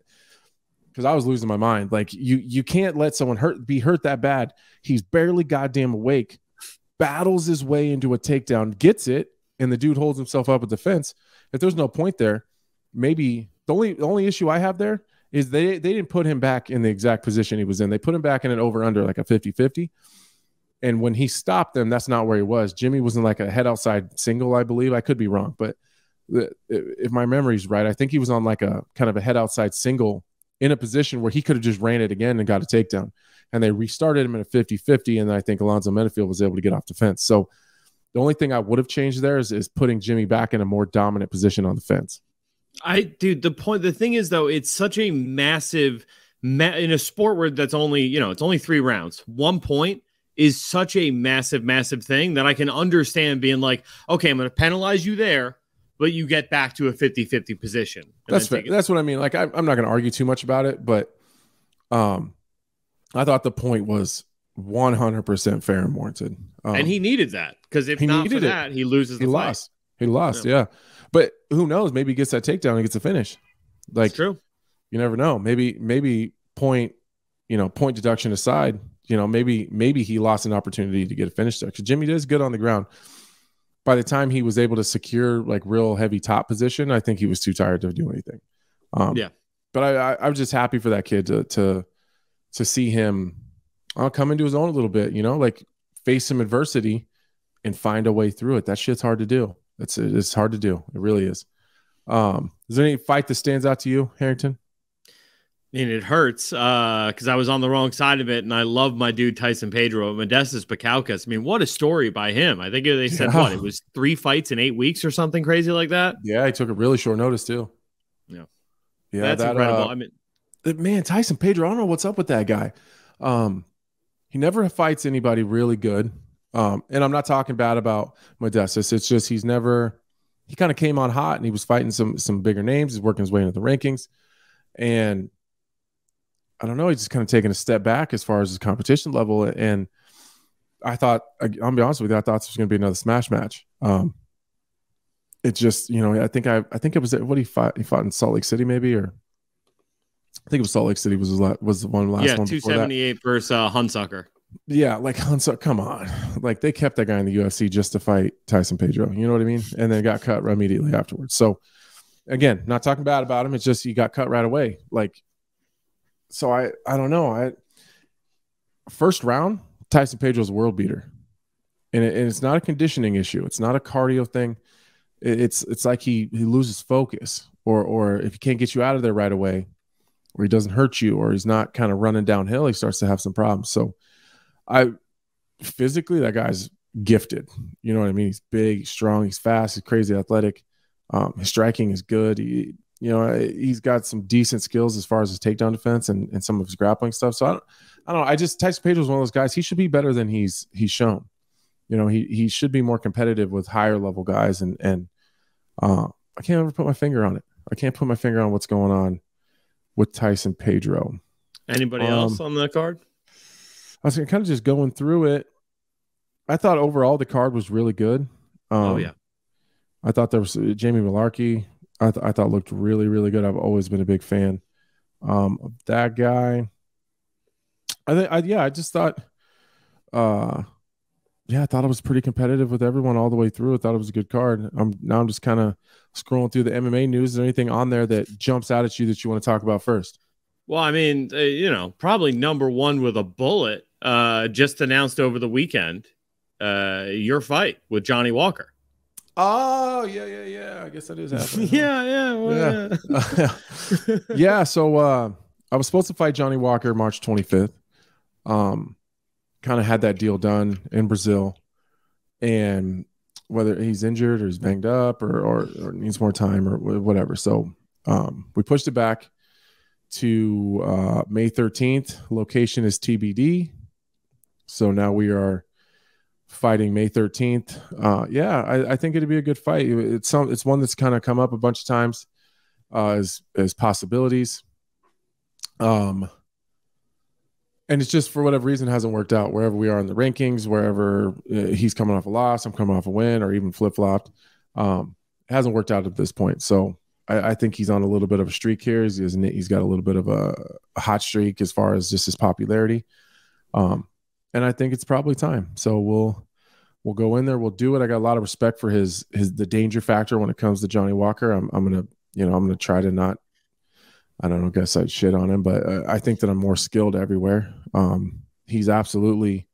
Because I was losing my mind. Like you can't let someone be hurt that bad. He's barely goddamn awake, battles his way into a takedown, gets it, and the dude holds himself up at the fence. If there's no point there, maybe the only issue I have there is they didn't put him back in the exact position he was in. They put him back in an over-under, like a 50-50. And when he stopped them, that's not where he was. Jimmy was in like a head outside single, I believe. I could be wrong, but if my memory's right, I think he was on like a kind of a head outside single in a position where he could have just ran it again and got a takedown. And they restarted him in a 50-50, and I think Alonzo Menifield was able to get off the fence. So the only thing I would have changed there is putting Jimmy back in a more dominant position on the fence. The thing is, though, it's such a massive in a sport where that's only, it's only 3 rounds. 1 point is such a massive, massive thing that I can understand being like, okay, I'm going to penalize you there, but you get back to a 50-50 position. That's fair. That's what I mean. Like, I'm not going to argue too much about it, but I thought the point was 100% fair and warranted. And he needed that, because if not for that, he loses the fight. He lost, yeah. But who knows? Maybe he gets that takedown and gets a finish. Like, it's true. You never know. Maybe point deduction aside, maybe he lost an opportunity to get a finish there. Because Jimmy is good on the ground. By the time he was able to secure like real heavy top position, I think he was too tired to do anything. But I was just happy for that kid to see him come into his own a little bit, like face some adversity and find a way through it. That shit's hard to do. It's hard to do. It really is. Is there any fight that stands out to you, Harrington? And it hurts because I was on the wrong side of it, and I love my dude Tyson Pedro. Modestas Bukauskas. I mean, what a story by him. I think they said what it was 3 fights in 8 weeks or something crazy like that. Yeah, he took a really short notice too. Yeah, that's incredible. I mean, man, Tyson Pedro. I don't know what's up with that guy. He never fights anybody really good. And I'm not talking bad about Modestas. It's just he kind of came on hot and he was fighting some bigger names. He's working his way into the rankings, and I don't know. He's just kind of taking a step back as far as his competition level. And I thought, I'll be honest with you, I thought this was going to be another smash match. It just, I think it was what he fought in Salt Lake City, maybe, or I think it was Salt Lake City was the one last one. 278 versus Hunsucker. Yeah, like Hunsucker, come on. Like they kept that guy in the UFC just to fight Tyson Pedro. You know what I mean? And then got cut immediately afterwards. So again, not talking bad about him. It's just he got cut right away. Like, so I don't know. First round, Tyson Pedro's a world beater. And it's not a conditioning issue. It's not a cardio thing. It's like he loses focus, or if he can't get you out of there right away, or he doesn't hurt you, or he's not kind of running downhill, he starts to have some problems. So physically, that guy's gifted. You know what I mean? He's big, he's strong, he's fast, he's crazy athletic. His striking is good. He's got some decent skills as far as his takedown defense and some of his grappling stuff. So I don't know. Tyson Pedro is one of those guys. He should be better than he's shown. You know, he should be more competitive with higher level guys. And I can't ever put my finger on it. I can't put my finger on what's going on with Tyson Pedro. Anybody else on the card? I was kind of just going through it. I thought overall the card was really good. Yeah. I thought there was Jamie Malarkey. I thought looked really, really good. I've always been a big fan of that guy. I just thought, I thought it was pretty competitive with everyone all the way through. I thought it was a good card. I'm just kind of scrolling through the MMA news. Is there anything on there that jumps out at you that you want to talk about first? Well, I mean, probably number one with a bullet, just announced over the weekend, your fight with Johnny Walker. Oh, yeah. I guess that is happening. Yeah. So I was supposed to fight Johnny Walker March 25th. Kind of had that deal done in Brazil. And whether he's injured or he's banged up or needs more time or whatever. So we pushed it back to May 13th. Location is TBD. So now we are fighting May 13th. I think it'd be a good fight. It's one that's kind of come up a bunch of times as possibilities. And it's just for whatever reason hasn't worked out wherever we are in the rankings, wherever he's coming off a loss, I'm coming off a win, or even flip-flopped. It hasn't worked out at this point. So I think he's on a little bit of a streak here. He's got a little bit of a hot streak as far as just his popularity. And I think it's probably time. So we'll go in there. We'll do it. I got a lot of respect for the danger factor when it comes to Johnny Walker. I'm gonna try to not, I don't know, guess I'd shit on him, but I think that I'm more skilled everywhere. He's absolutely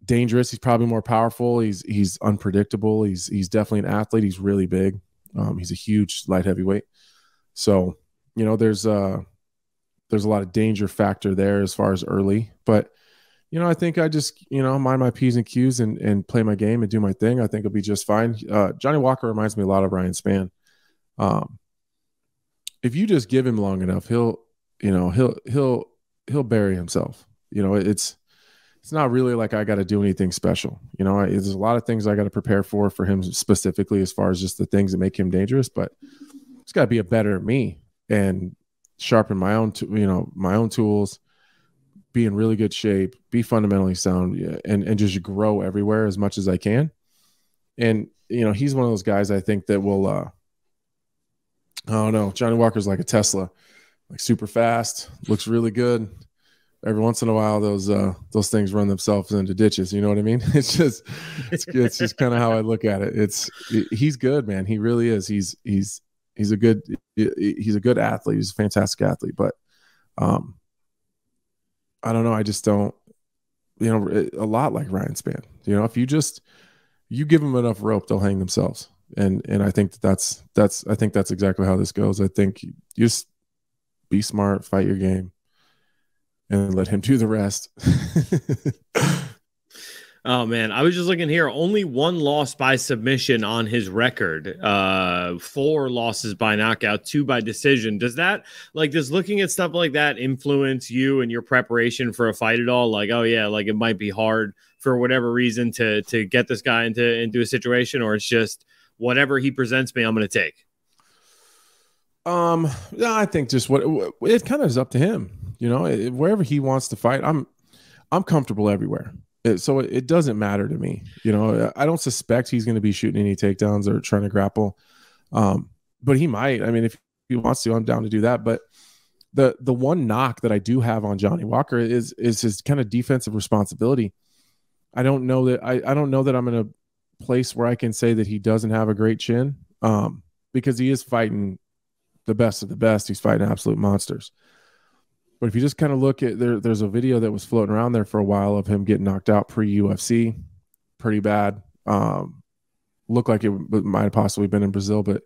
dangerous. He's probably more powerful. He's unpredictable. He's definitely an athlete. He's really big. He's a huge light heavyweight. So, there's a lot of danger factor there as far as early, but I think I just, mind my P's and Q's and play my game and do my thing. I think it'll be just fine. Johnny Walker reminds me a lot of Ryan Spann. If you just give him long enough, he'll bury himself. It's not really like I got to do anything special. There's a lot of things I got to prepare for him specifically as far as just the things that make him dangerous, but it's got to be a better me and sharpen my own tools, be in really good shape, be fundamentally sound, and just grow everywhere as much as I can. And, he's one of those guys I think that will, I don't know, Johnny Walker's like a Tesla, like super fast, looks really good. Every once in a while, those things run themselves into ditches. You know what I mean? It's just kind of how I look at it. He's good, man. He really is. He's a good athlete. He's a fantastic athlete, but, I don't know. I just don't, a lot like Ryan Spann. If you give them enough rope, they'll hang themselves. And I think that's exactly how this goes. I think you just be smart, fight your game, and let him do the rest. Oh man, I was just looking here. Only one loss by submission on his record. 4 losses by knockout, 2 by decision. Does looking at stuff like that influence you and your preparation for a fight at all? Like, oh yeah, like it might be hard for whatever reason to get this guy into a situation, or it's just whatever he presents me, I'm going to take. No, I think just what it kind of is up to him. Wherever he wants to fight, I'm comfortable everywhere. So it doesn't matter to me. I don't suspect he's going to be shooting any takedowns or trying to grapple. But he might. I mean, if he wants to, I'm down to do that. But the one knock that I do have on Johnny Walker is his kind of defensive responsibility. I don't know that I'm in a place where I can say that he doesn't have a great chin, because he is fighting the best of the best. He's fighting absolute monsters. But if you just kind of look at there's a video that was floating around there for a while of him getting knocked out pre-UFC, pretty bad. Looked like it might have possibly been in Brazil, but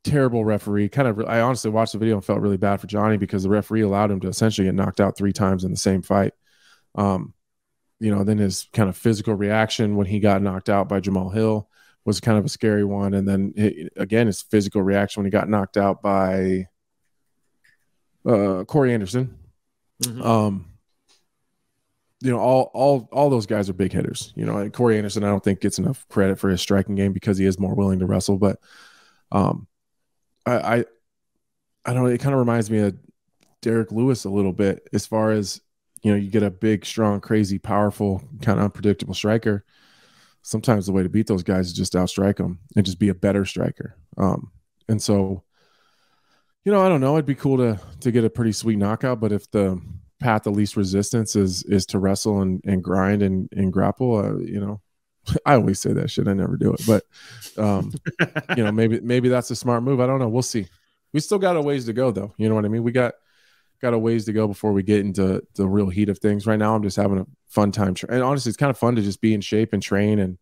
terrible referee. I honestly watched the video and felt really bad for Johnny because the referee allowed him to essentially get knocked out 3 times in the same fight. Then his kind of physical reaction when he got knocked out by Jamal Hill was kind of a scary one. And then again, his physical reaction when he got knocked out by Corey Anderson. Mm-hmm. All those guys are big hitters. Corey Anderson, I don't think gets enough credit for his striking game because he is more willing to wrestle. But I don't know. It kind of reminds me of Derek Lewis a little bit as far as, you get a big, strong, crazy, powerful, kind of unpredictable striker. Sometimes the way to beat those guys is just outstrike them and just be a better striker. And so, I don't know. It'd be cool to get a pretty sweet knockout, but if the path of least resistance is to wrestle and grind and grapple, I always say that shit. I never do it, but maybe that's a smart move. I don't know. We'll see. We still got a ways to go, though. You know what I mean? We got a ways to go before we get into the real heat of things. Right now, I'm just having a fun time. And honestly, it's kind of fun to just be in shape and train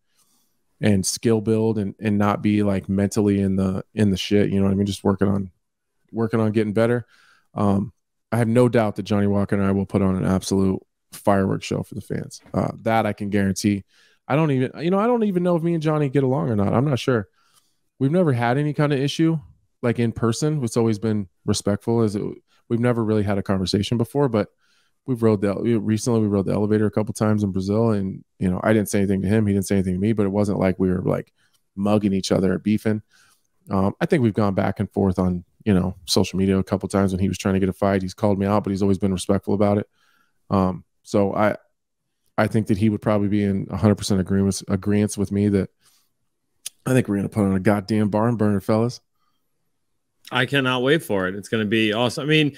and skill build and not be like mentally in the shit. You know what I mean? Just working on getting better. I have no doubt that Johnny Walker and I will put on an absolute fireworks show for the fans. That I can guarantee. I don't even know if me and Johnny get along or not. I'm not sure. We've never had any kind of issue like in person. It's always been respectful. We've never really had a conversation before, but recently we rode the elevator a couple times in Brazil, and I didn't say anything to him, he didn't say anything to me, but it wasn't like we were like mugging each other or beefing. I think we've gone back and forth on social media a couple times when he was trying to get a fight. He's called me out, but he's always been respectful about it. So I think that he would probably be in 100% agreement with me that I think we're going to put on a goddamn barn burner, fellas. I cannot wait for it. It's going to be awesome. I mean,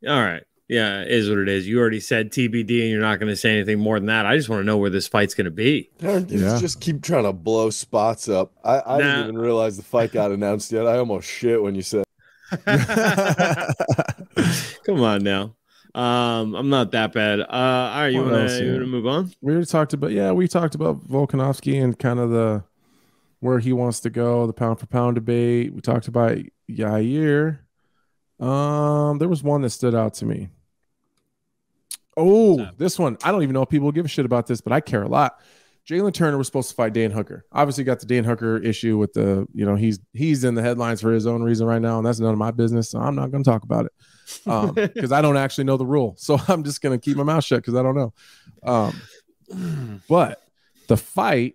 all right. Yeah, it is what it is. You already said TBD and you're not going to say anything more than that. I just want to know where this fight's going to be. Just keep trying to blow spots up. I didn't even realize the fight got announced yet. I almost shit when you said Come on now. I'm not that bad. All right, you want to move on? We talked about Volkanovski and kind of where he wants to go, the pound for pound debate. We talked about Yair. There was one that stood out to me. Oh, this one. I don't even know if people give a shit about this, but I care a lot. Jalen Turner was supposed to fight Dan Hooker. Obviously got the Dan Hooker issue with he's in the headlines for his own reason right now, and that's none of my business, so I'm not going to talk about it because I don't actually know the rule. So I'm just going to keep my mouth shut because I don't know. But the fight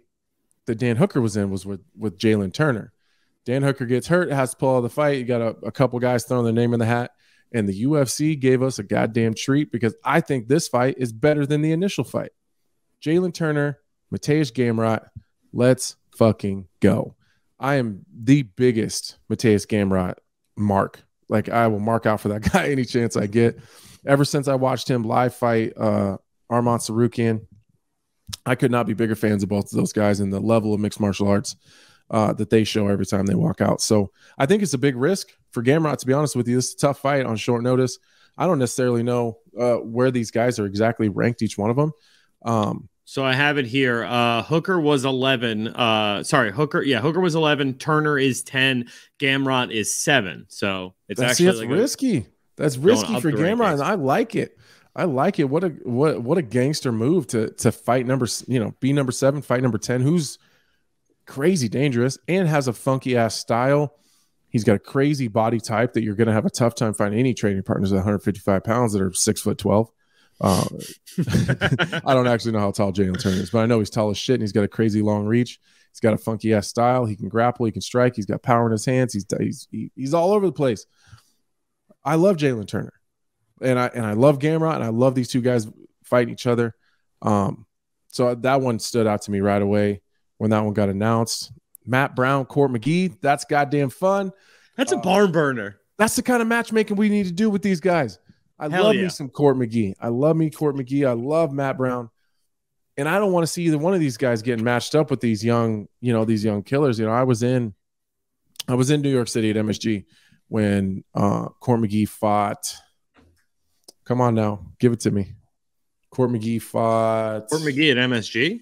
that Dan Hooker was in was with Jalen Turner. Dan Hooker gets hurt, has to pull out of the fight. You got a couple guys throwing their name in the hat, and the UFC gave us a goddamn treat because I think this fight is better than the initial fight. Jalen Turner, Mateusz Gamrot, let's fucking go. I am the biggest Mateusz Gamrot mark. Like, I will mark out for that guy any chance I get. Ever since I watched him live fight Arman Tsarukyan, I could not be bigger fans of both of those guys and the level of mixed martial arts that they show every time they walk out. So I think it's a big risk for Gamrot, to be honest with you. This is a tough fight on short notice. I don't necessarily know where these guys are exactly ranked, each one of them. So I have it here. Hooker was 11. Hooker was 11. Turner is 10. Gamrot is 7. So that's risky. That's risky for Gamrot, and I like it. What a gangster move to fight be number 7, fight number 10, who's crazy dangerous and has a funky ass style. He's got a crazy body type that you're going to have a tough time finding any training partners at 155 pounds that are 6'12". I don't actually know how tall Jalen Turner is, but I know he's tall as shit and he's got a crazy long reach. He's got a funky ass style. He can grapple. He can strike. He's got power in his hands. He's all over the place. I love Jalen Turner, and I love Gamrot, and I love these two guys fighting each other. So that one stood out to me right away when that one got announced. Matt Brown, Court McGee. That's goddamn fun. That's a barn burner. That's the kind of matchmaking we need to do with these guys. I Hell love yeah. me some Court McGee. I love me Court McGee. I love Matt Brown. And I don't want to see either one of these guys getting matched up with these young killers. I was in New York City at MSG when Court McGee fought. Come on now, give it to me. Court McGee fought. Court McGee at MSG?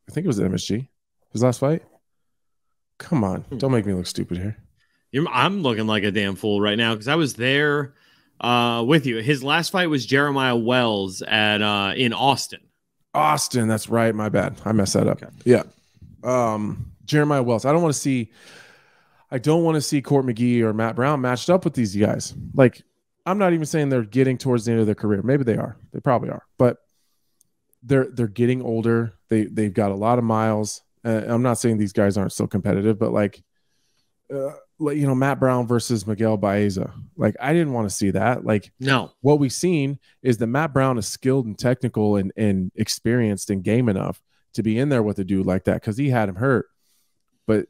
I think it was at MSG. His last fight. Come on, don't make me look stupid here. I'm looking like a damn fool right now because I was there with you. His last fight was Jeremiah Wells at in Austin. Austin, that's right. My bad. I messed that up. Okay. Yeah. Jeremiah Wells. I don't want to see Court McGee or Matt Brown matched up with these guys. Like, I'm not even saying they're getting towards the end of their career. Maybe they are. They probably are. But they're getting older. They've got a lot of miles. I'm not saying these guys aren't still competitive, but Matt Brown versus Miguel Baeza. Like, I didn't want to see that. Like, no. What we've seen is that Matt Brown is skilled and technical and experienced and game enough to be in there with a dude like that because he had him hurt. But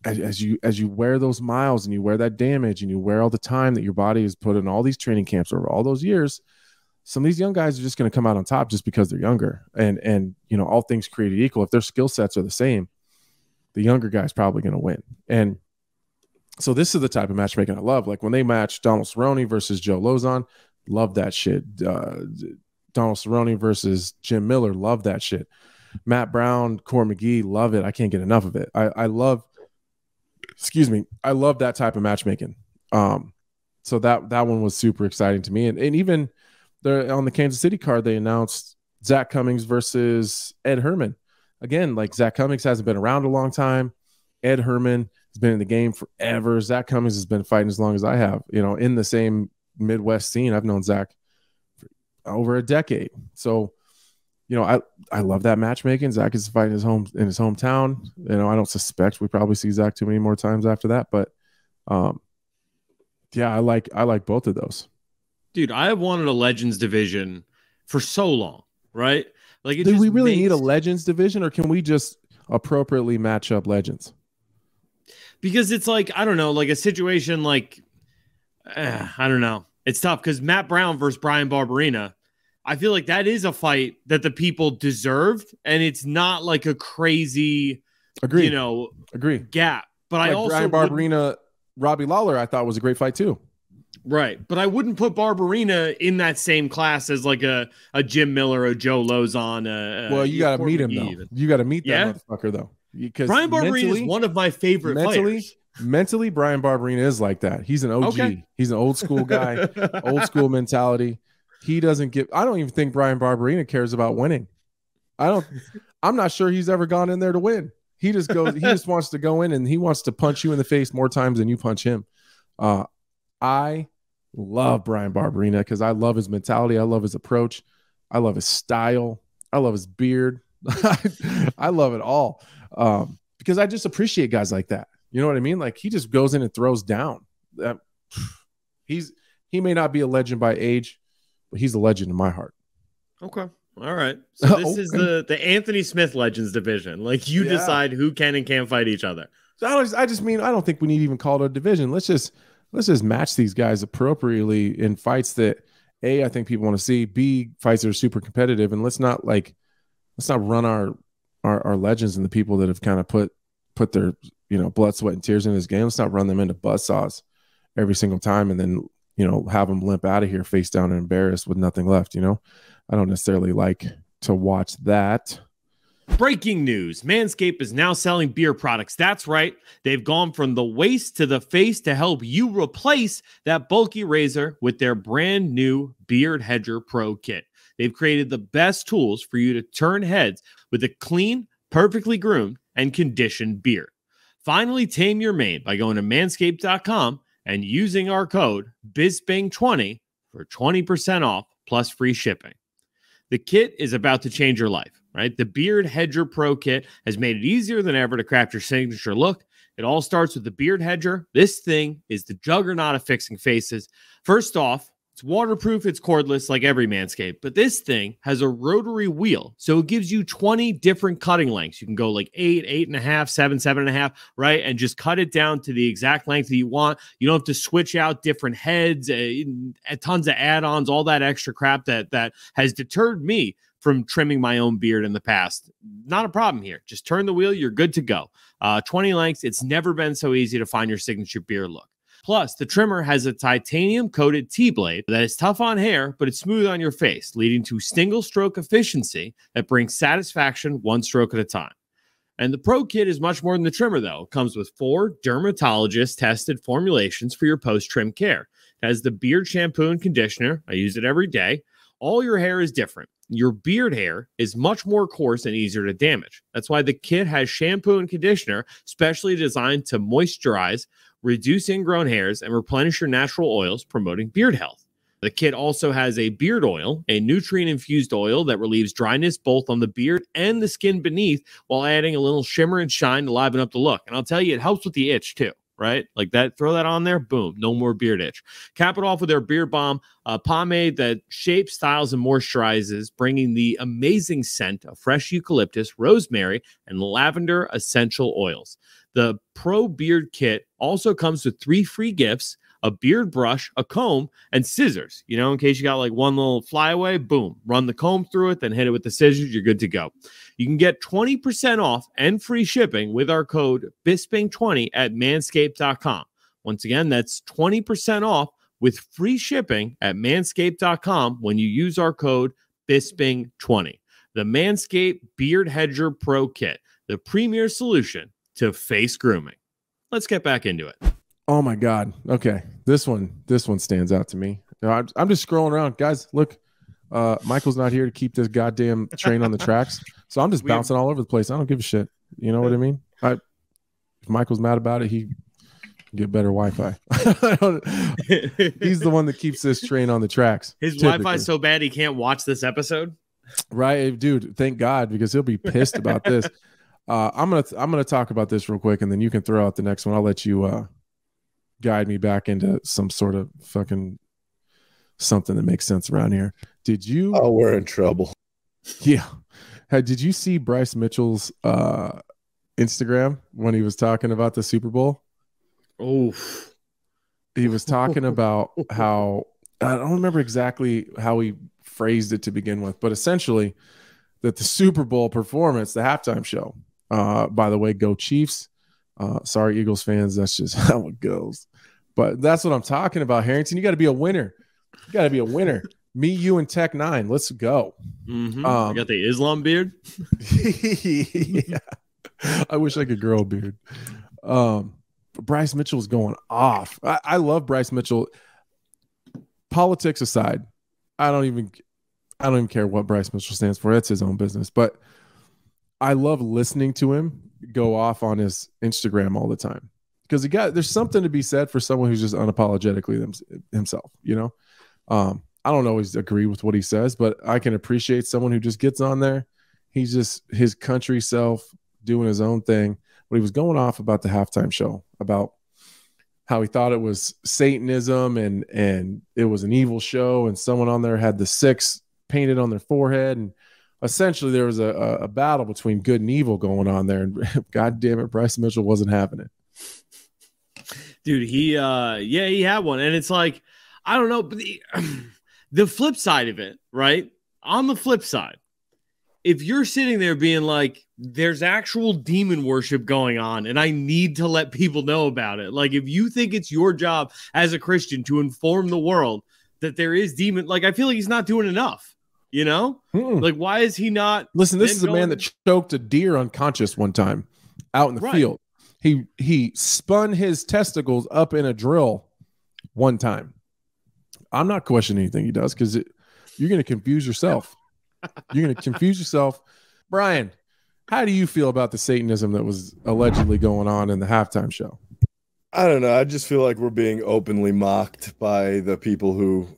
as you wear those miles and you wear that damage and you wear all the time that your body has put in all these training camps over all those years, some of these young guys are just going to come out on top just because they're younger. And all things created equal, if their skill sets are the same, the younger guy's probably going to win. And so this is the type of matchmaking I love. Like when they match Donald Cerrone versus Joe Lozon, love that shit. Donald Cerrone versus Jim Miller, love that shit. Matt Brown, Court McGee, love it. I can't get enough of it. I love that type of matchmaking. So that one was super exciting to me. And even on the Kansas City card, they announced Zach Cummings versus Ed Herman. Again, like Zach Cummings hasn't been around a long time. Ed Herman has been in the game forever. Zach Cummings has been fighting as long as I have, in the same Midwest scene. I've known Zach for over a decade. So, I love that matchmaking. Zach is fighting in his hometown. I don't suspect we probably see Zach too many more times after that, but I like both of those. Dude, I have wanted a Legends division for so long, right? Like, do we really need a Legends division, or can we just appropriately match up legends? Because it's like, I don't know, like a situation like, I don't know. It's tough because Matt Brown versus Brian Barberena, I feel like that is a fight that the people deserved, and it's not like a crazy, agree. Gap. But like I also Brian Barberena, Robbie Lawler, I thought was a great fight too. Right, but I wouldn't put Barberena in that same class as like a Jim Miller, a Joe Lozon. Well, you got to meet him though. Even. You got to meet that motherfucker though. Because Brian Barberena is one of my favorite fighters. Mentally, Brian Barberena is like that. He's an OG. Okay. He's an old school guy, old school mentality. He doesn't give. I don't even think Brian Barberena cares about winning. I'm not sure he's ever gone in there to win. He just goes. He just wants to go in and he wants to punch you in the face more times than you punch him. I love Brian Barberena because I love his mentality. I love his approach. I love his style. I love his beard. I love it all. Because I just appreciate guys like that. You know what I mean? Like he just goes in and throws down. He may not be a legend by age, but he's a legend in my heart. Okay. All right. So this is the Anthony Smith Legends division. Like you decide who can and can't fight each other. So I just mean I don't think we need to even call it a division. Let's just match these guys appropriately in fights that A, I think people want to see, B, fights that are super competitive, and let's not run our legends and the people that have kind of put their blood, sweat, and tears in this game. Let's not run them into buzzsaws every single time and then have them limp out of here face down and embarrassed with nothing left. I don't necessarily like to watch that. Breaking news. Manscaped is now selling beer products. That's right. They've gone from the waist to the face to help you replace that bulky razor with their brand new Beard Hedger Pro kit. They've created the best tools for you to turn heads with a clean, perfectly groomed, and conditioned beard. Finally, tame your mane by going to manscaped.com and using our code BISPING20 for 20% off plus free shipping. The kit is about to change your life, right? The Beard Hedger Pro kit has made it easier than ever to craft your signature look. It all starts with the Beard Hedger. This thing is the juggernaut of fixing faces. First off, It's waterproof, it's cordless like every Manscaped, but this thing has a rotary wheel. So it gives you 20 different cutting lengths. You can go like 8, 8.5, 7, 7.5, right? And just cut it down to the exact length that you want. You don't have to switch out different heads, tons of add-ons, all that extra crap that has deterred me from trimming my own beard in the past. Not a problem here. Just turn the wheel, you're good to go. 20 lengths. It's never been so easy to find your signature beard look. Plus, the trimmer has a titanium-coated T-blade that is tough on hair, but it's smooth on your face, leading to single-stroke efficiency that brings satisfaction one stroke at a time. And the Pro Kit is much more than the trimmer, though. It comes with 4 dermatologist-tested formulations for your post-trim care. It has the beard shampoo and conditioner. I use it every day. All your hair is different. Your beard hair is much more coarse and easier to damage. That's why the kit has shampoo and conditioner specially designed to moisturize, reduce ingrown hairs, and replenish your natural oils, promoting beard health. The kit also has a beard oil, a nutrient-infused oil that relieves dryness both on the beard and the skin beneath, while adding a little shimmer and shine to liven up the look. And I'll tell you, it helps with the itch too, right? Like that, throw that on there, boom, no more beard itch. Cap it off with their Beard Balm, a pomade that shapes, styles, and moisturizes, bringing the amazing scent of fresh eucalyptus, rosemary, and lavender essential oils. The Pro Beard Kit also comes with 3 free gifts: a beard brush, a comb, and scissors. You know, in case you got like one little flyaway, boom, run the comb through it, then hit it with the scissors, you're good to go. You can get 20% off and free shipping with our code Bisping20 at manscaped.com. Once again, that's 20% off with free shipping at manscaped.com when you use our code Bisping20. The Manscaped Beard Hedger Pro Kit, the premier solution to face grooming. Let's get back into it. Oh my God. Okay. This one stands out to me. I'm just scrolling around. Guys, look, Michael's not here to keep this goddamn train on the tracks. So I'm just bouncing all over the place. I don't give a shit. You know what I mean? If Michael's mad about it, he can get better Wi-Fi. He's the one that keeps this train on the tracks. His Wi-Fi is so bad he can't watch this episode. Right, dude. Thank God, because he'll be pissed about this. I'm gonna talk about this real quick, and then you can throw out the next one. I'll let you guide me back into some sort of fucking something that makes sense around here. Did you? Oh, we're in trouble. Yeah. Did you see Bryce Mitchell's Instagram when he was talking about the Super Bowl? Oh, he was talking about how, I don't remember exactly how he phrased it to begin with, but essentially that the Super Bowl performance, the halftime show, by the way, go Chiefs. Sorry, Eagles fans. That's just how it goes. But that's what I'm talking about, Harrington. You got to be a winner. You got to be a winner. Me, you, and Tech 9. Let's go. Mm-hmm. I got the Islam beard. Yeah. I wish I could grow a beard. Bryce Mitchell's going off. I love Bryce Mitchell. Politics aside, I don't even care what Bryce Mitchell stands for. That's his own business. But I love listening to him go off on his Instagram all the time, because there's something to be said for someone who's just unapologetically himself. You know, I don't always agree with what he says, but I can appreciate someone who just gets on there. He's just his country self doing his own thing. But he was going off about the halftime show, about how he thought it was Satanism and it was an evil show, and someone on there had the 6 painted on their forehead, and essentially there was a battle between good and evil going on there, and God damn it, Bryce Mitchell wasn't having it. Dude, he had one, and it's like, I don't know, but the flip side of it, right? On the flip side, if you're sitting there being like, there's actual demon worship going on, and I need to let people know about it. Like, if you think it's your job as a Christian to inform the world that there is demon, like, I feel like he's not doing enough, you know? Like, why is he not? Listen, this is a man that choked a deer unconscious one time out in the field. He spun his testicles up in a drill one time. I'm not questioning anything he does, because you're going to confuse yourself. You're going to confuse yourself. Brian, how do you feel about the Satanism that was allegedly going on in the halftime show? I don't know. I just feel like we're being openly mocked by the people who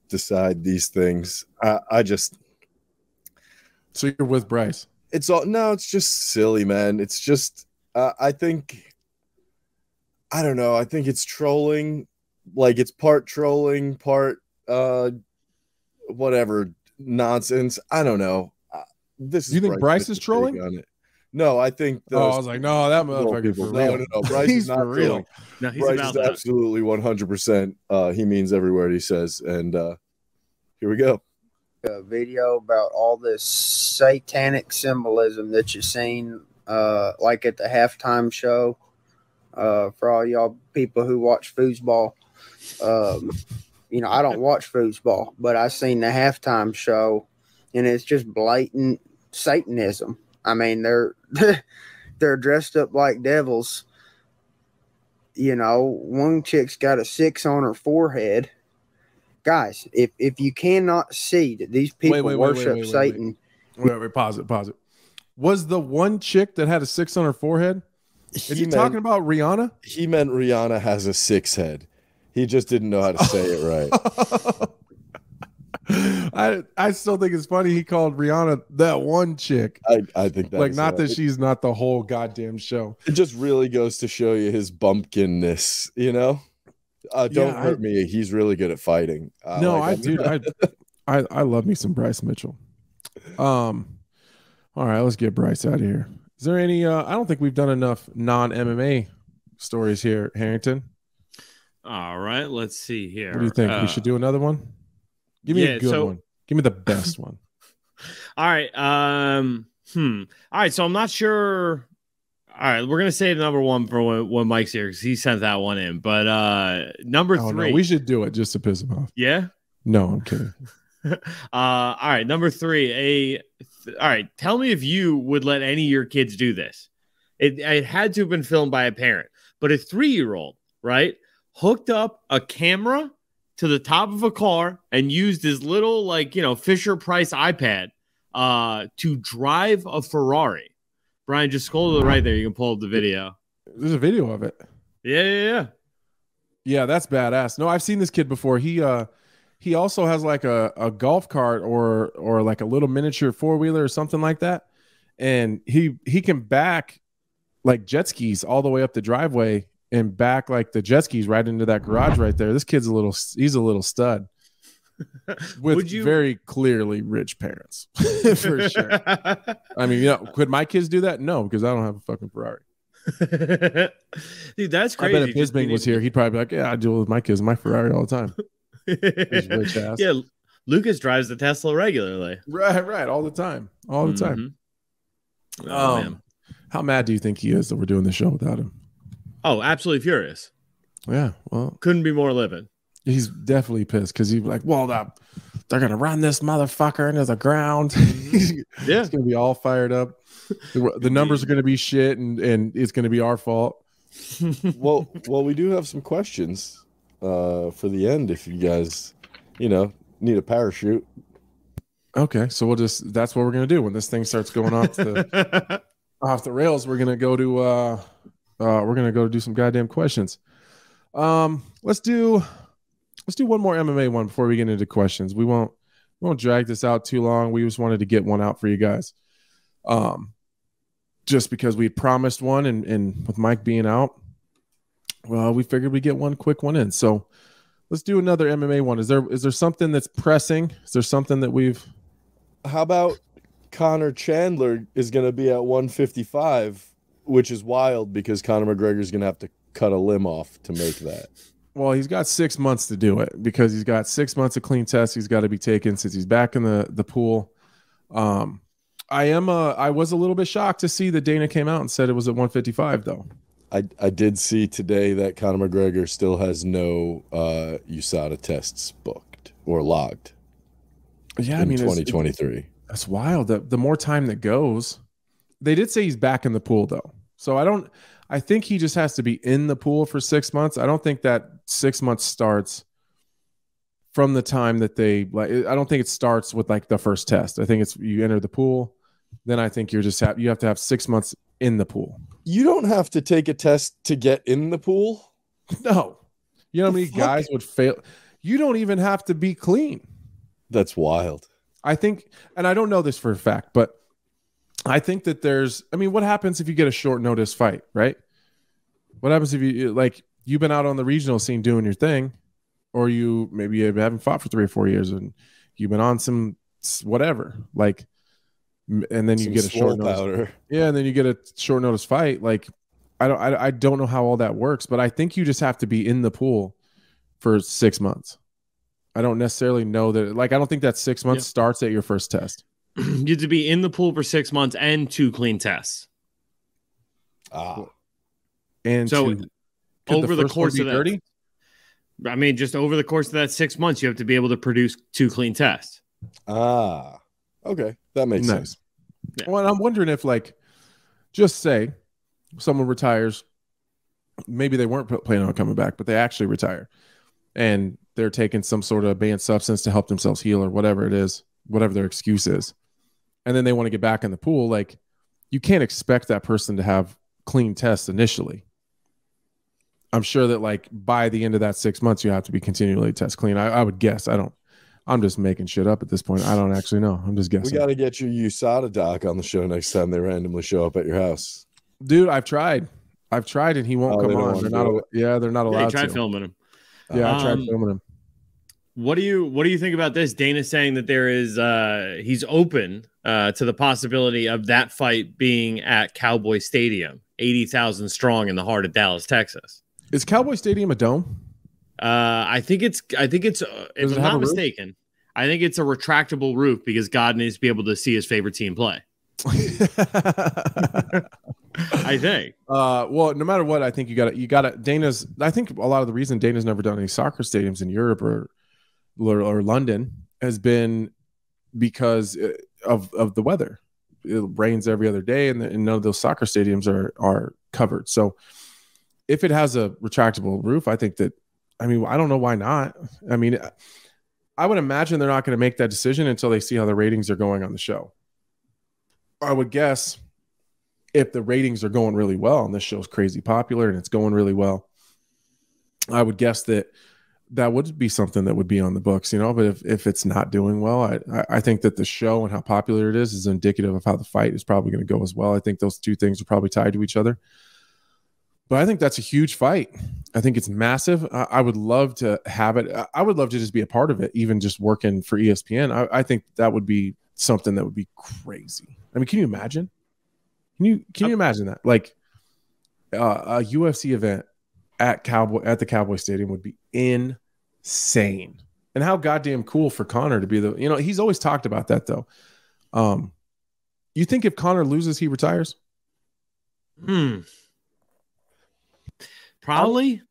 decide these things. I just. So you're with Bryce? It's just silly, man. It's just, I don't know. I think it's trolling like it's part trolling, part whatever nonsense. I don't know. This is. Do you think Bryce is trolling? On it. No, I think. Oh, I was like, no, that motherfucker for real. No. Bryce is not for real. trolling. No, he's Bryce about is that. absolutely 100%. He means every word he says, and here we go. A video about all this satanic symbolism that you've seen, like at the halftime show. For all y'all people who watch foosball, you know, I don't watch foosball, but I seen the halftime show, and it's just blatant Satanism. I mean, they're dressed up like devils. You know, one chick's got a 6 on her forehead. Guys, if you cannot see that these people worship Satan. Wait, pause it. Was the one chick that had a 6 on her forehead? Is he talking about Rihanna? He meant Rihanna has a 6 head. He just didn't know how to say it right. I still think it's funny he called Rihanna that one chick. I think that like not that she's not the whole goddamn show. It just really goes to show you his bumpkinness, you know. Don't hurt me. He's really good at fighting. I love me some Bryce Mitchell. All right, let's get Bryce out of here. Is there any? I don't think we've done enough non-MMA stories here, Harrington. All right, let's see here. What do you think? We should do another one. Give me a good one. Give me the best one. All right. All right. So I'm not sure. All right, we're gonna save number one for when Mike's here because he sent that one in. But number 3, no, we should do it just to piss him off. Yeah. No, I'm kidding. All right, number 3. All right, tell me if you would let any of your kids do this. It had to have been filmed by a parent, but a 3-year-old, right, hooked up a camera to the top of a car and used his little Fisher Price iPad to drive a Ferrari. Brian, just scroll to the right there. You can pull up the video. There's a video of it. Yeah. Yeah, that's badass. No, I've seen this kid before. He also has like a golf cart or like a little miniature 4-wheeler or something like that. And he can back like jet skis all the way up the driveway and back like the jet skis right into that garage right there. This kid's he's a little stud. With very clearly rich parents, for sure. I mean, could my kids do that? No, because I don't have a fucking Ferrari. Dude, that's crazy. I bet if Bisping was here, he'd probably be like, "Yeah, I deal with my kids, my Ferrari all the time." His rich ass. Yeah, Lucas drives the Tesla regularly. Right, all the time, all the time. Oh, man. How mad do you think he is that we're doing the show without him? Oh, absolutely furious. Yeah, well, couldn't be more livid. He's definitely pissed because he's like, well, they're going to run this motherfucker into the ground. Yeah. It's going to be all fired up. The numbers are going to be shit, and it's going to be our fault. Well, we do have some questions for the end if you guys, need a parachute. Okay, so that's what we're going to do. When this thing starts going off the rails, we're going to go to do some goddamn questions. Let's do one more MMA one before we get into questions. We won't drag this out too long. We just wanted to get one out for you guys. Just because we promised one and with Mike being out, well, we figured we'd get one quick one in. So let's do another MMA one. Is there something that's pressing? Is there something that how about Conor Chandler is going to be at 155, which is wild because Conor McGregor is going to have to cut a limb off to make that. Well, he's got 6 months to do it because he's got 6 months of clean tests he's got to be taken since he's back in the pool. I was a little bit shocked to see that Dana came out and said it was at 155 though. I did see today that Conor McGregor still has no USADA tests booked or logged. Yeah, in 2023. That's wild. The more time that goes, they did say he's back in the pool though. So I think he just has to be in the pool for 6 months. I don't think that 6 months starts from the time that I don't think it starts with like the first test. I think it's you enter the pool, then I think you have to have 6 months in the pool. You don't have to take a test to get in the pool. No. You know how many guys would fail? You don't even have to be clean. That's wild. I think, and I don't know this for a fact, but I think that what happens if you get a short notice fight, right? What happens if you you've been out on the regional scene doing your thing, or maybe you haven't fought for 3 or 4 years and you've been on some whatever, like, and then you get a short notice. Powder. Yeah, and then you get a short notice fight. Like, I don't know how all that works, but I think you just have to be in the pool for 6 months. I don't necessarily know that. Like, I don't think that 6 months starts at your first test. You have to be in the pool for 6 months and 2 clean tests. And so over the course of that, dirty? I mean, just over the course of that 6 months, you have to be able to produce 2 clean tests. Okay, that makes sense. Yeah. Well, I'm wondering if, like, just say someone retires, maybe they weren't planning on coming back, but they actually retire, and they're taking some sort of banned substance to help themselves heal or whatever it is, whatever their excuse is, and then they want to get back in the pool. Like, you can't expect that person to have clean tests initially. I'm sure that, like, by the end of that 6 months, you have to be continually test clean. I would guess. I'm just making shit up at this point. I don't actually know. I'm just guessing. We got to get your USADA doc on the show next time they randomly show up at your house. Dude, I've tried, and he won't come on. They're not. They're not allowed to. Try filming him. Yeah, I tried filming him. What do you think about this? Dana saying that there is he's open to the possibility of that fight being at Cowboy Stadium, 80,000 strong in the heart of Dallas, Texas. Is Cowboy Stadium a dome? I think it's if I'm not mistaken, I think it's a retractable roof because God needs to be able to see his favorite team play. I think. Well, no matter what, I think you got Dana's. I think a lot of the reason Dana's never done any soccer stadiums in Europe or London has been because of the weather. It rains every other day, and none of those soccer stadiums are covered. So if it has a retractable roof, I think that. I mean, I don't know why not. I mean, I would imagine they're not going to make that decision until they see how the ratings are going on the show. I would guess if the ratings are going really well and this show's crazy popular and it's going really well, I would guess that would be something that would be on the books, you know. But if it's not doing well, I think that the show and how popular it is indicative of how the fight is probably going to go as well. I think those two things are probably tied to each other. But I think that's a huge fight. I think it's massive. I would love to have it. I would love to just be a part of it, even just working for ESPN. I think that would be something that would be crazy. I mean, can you imagine? Can you imagine that? Like a UFC event at the Cowboy Stadium would be insane. And how goddamn cool for Conor to be he's always talked about that though. You think if Conor loses, he retires? Probably.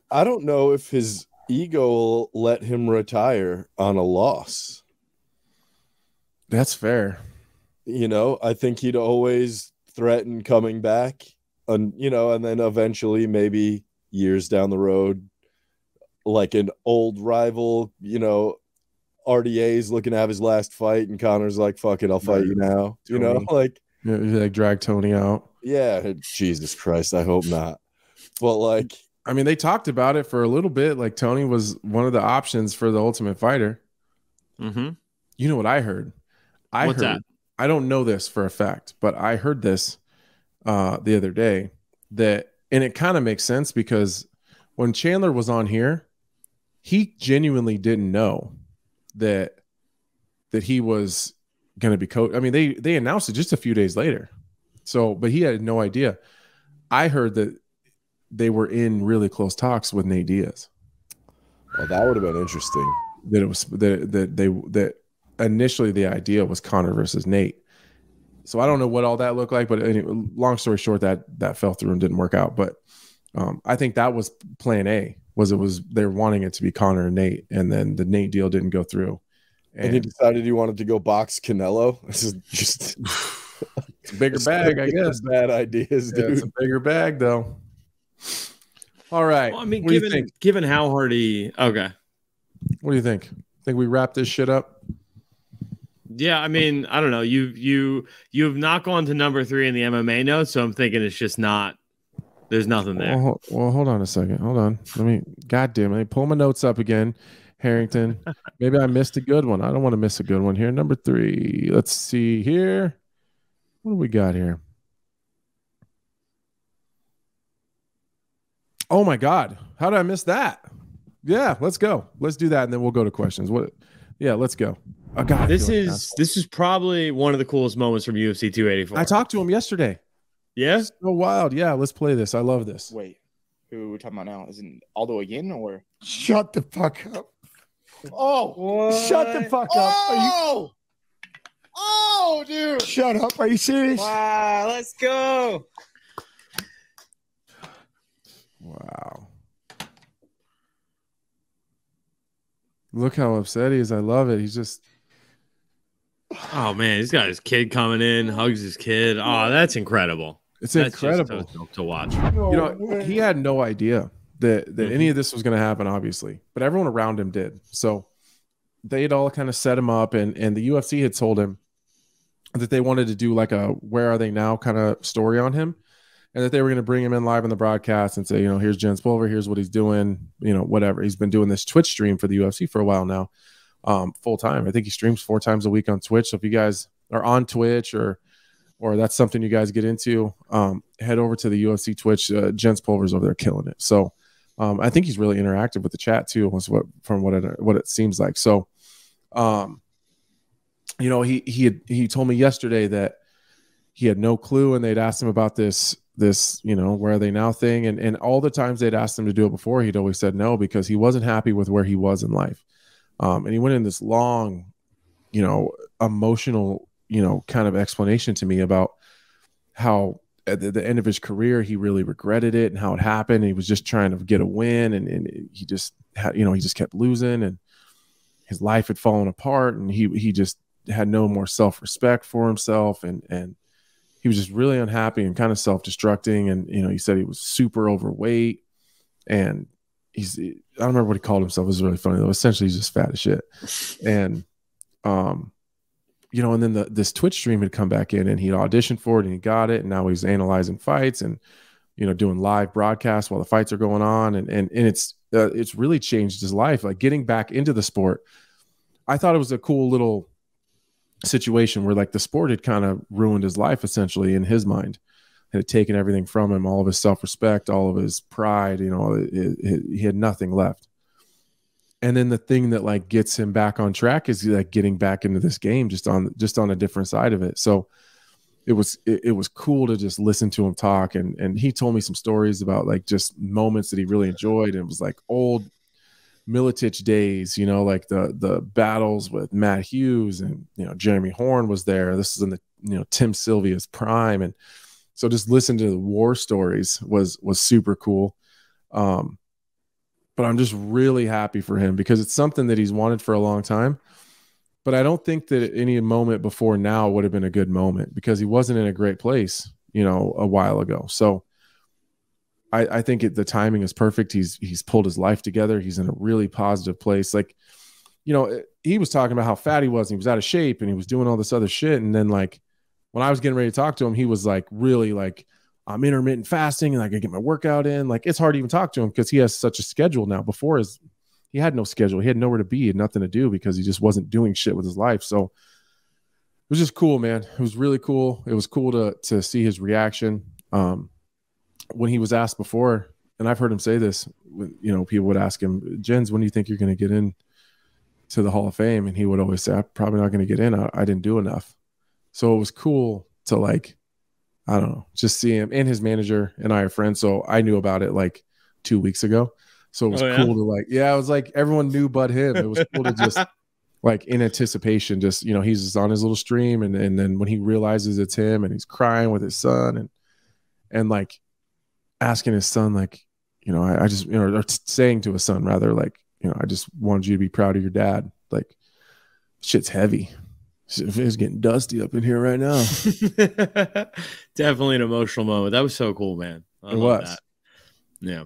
I don't know if his ego will let him retire on a loss. That's fair. I think he'd always threaten coming back and then eventually maybe years down the road, like an old rival, RDA's looking to have his last fight and Conor's like, fuck it, I'll fight you now. Like drag Tony out. Yeah. Jesus Christ. I hope not. But I mean, they talked about it for a little bit. Like Tony was one of the options for the Ultimate Fighter. Mm-hmm. You know what I heard? What's that? I don't know this for a fact, but I heard this the other day and it kind of makes sense because when Chandler was on here, he genuinely didn't know that he was going to be coach. I mean, they announced it just a few days later. So, but he had no idea. I heard that they were in really close talks with Nate Diaz. Well, that would have been interesting. That it was that initially the idea was Conor versus Nate. So I don't know what all that looked like, but anyway, long story short, that fell through and didn't work out. But I think that was plan A. They were wanting it to be Conor and Nate, and then the Nate deal didn't go through. And he decided he wanted to go box Canelo. This is just it's a bigger bag, I guess. Bad ideas, dude. It's a bigger bag, though. All right. Well, I mean, what given how hard okay. What do you think? Think we wrap this shit up? Yeah, I mean, I don't know. You've not gone to number 3 in the MMA notes, so I'm thinking it's just not. There's nothing there. Well, hold on a second. Hold on. Let me pull my notes up again. Harrington. Maybe I missed a good one. I don't want to miss a good one here. Number 3. Let's see here. What do we got here? Oh my God. How did I miss that? Yeah, let's go. Let's do that. And then we'll go to questions. Yeah, let's go. Oh, God, this is probably one of the coolest moments from UFC 284. I talked to him yesterday. Yeah. So wild. Yeah. Let's play this. I love this. Wait, who are we talking about now? Is it Aldo again or? Shut the fuck up. Oh, what? Shut the fuck up. Oh, dude. Shut up. Are you serious? Wow, let's go. Wow. Look how upset he is. I love it. He's just. Oh, man. He's got his kid coming in, hugs his kid. Oh, that's incredible. That's incredible. Just so to watch. He had no idea that any of this was going to happen, obviously, but everyone around him did. So they had all kind of set him up, and the UFC had told him that they wanted to do like a "Where Are They Now" kind of story on him, and that they were going to bring him in live on the broadcast and say, here's Jens Pulver, here's what he's doing, whatever. He's been doing this Twitch stream for the UFC for a while now, full time. I think he streams 4 times a week on Twitch. So if you guys are on Twitch or that's something you guys get into, head over to the UFC Twitch. Jens Pulver's over there killing it. So I think he's really interactive with the chat too, from what it seems like. So, he told me yesterday that he had no clue, and they'd asked him about this, "Where Are They Now" thing. And all the times they'd asked him to do it before, he'd always said no, because he wasn't happy with where he was in life. And he went in this long, emotional, kind of explanation to me about how at the end of his career, he really regretted it and how it happened. And he was just trying to get a win. And he just had, he just kept losing, and his life had fallen apart, and he just had no more self-respect for himself. And he was just really unhappy and kind of self-destructing. And, he said he was super overweight, and I don't remember what he called himself. It was really funny though. Essentially he's just fat as shit. And, and then this Twitch stream had come back in, and he'd auditioned for it, and he got it. And now he's analyzing fights and, doing live broadcasts while the fights are going on. And it's really changed his life. Like, getting back into the sport, I thought it was a cool little situation where, like, the sport had kind of ruined his life, essentially, in his mind. It had taken everything from him, all of his self-respect, all of his pride, he had nothing left. And then the thing that, like, gets him back on track is, like, getting back into this game just on a different side of it. So it was cool to just listen to him talk. And he told me some stories about, like, just moments that he really enjoyed. And it was like old Militich days, like the battles with Matt Hughes, and, Jeremy Horn was there. This is in the, Tim Sylvia's prime. And so just listen to the war stories was super cool. But I'm just really happy for him, because it's something that he's wanted for a long time. But I don't think that any moment before now would have been a good moment, because he wasn't in a great place, a while ago. So I think the timing is perfect. He's pulled his life together. He's in a really positive place. Like, he was talking about how fat he was, and he was out of shape, and he was doing all this other shit. And then, like, when I was getting ready to talk to him, he was like, really like, I'm intermittent fasting, and I can get my workout in. Like, it's hard to even talk to him because he has such a schedule now. Before, he had no schedule. He had nowhere to be, he had nothing to do, because he just wasn't doing shit with his life. So it was just cool, man. It was really cool. It was cool to see his reaction. When he was asked before, and I've heard him say this, people would ask him, "Jens, when do you think you're going to get in to the Hall of Fame?" And he would always say, "I'm probably not going to get in. I didn't do enough." So it was cool to, like, I don't know, just see him. And his manager and I are friends, so I knew about it like 2 weeks ago. So it was cool to, like, it was like everyone knew but him. It was cool to just, like, in anticipation, just, he's just on his little stream, and then when he realizes it's him, and he's crying with his son, and like asking his son, like, I just, or saying to his son rather, like, I just wanted you to be proud of your dad. Like, shit's heavy. It's getting dusty up in here right now. Definitely an emotional moment. That was so cool, man. I love that. Yeah.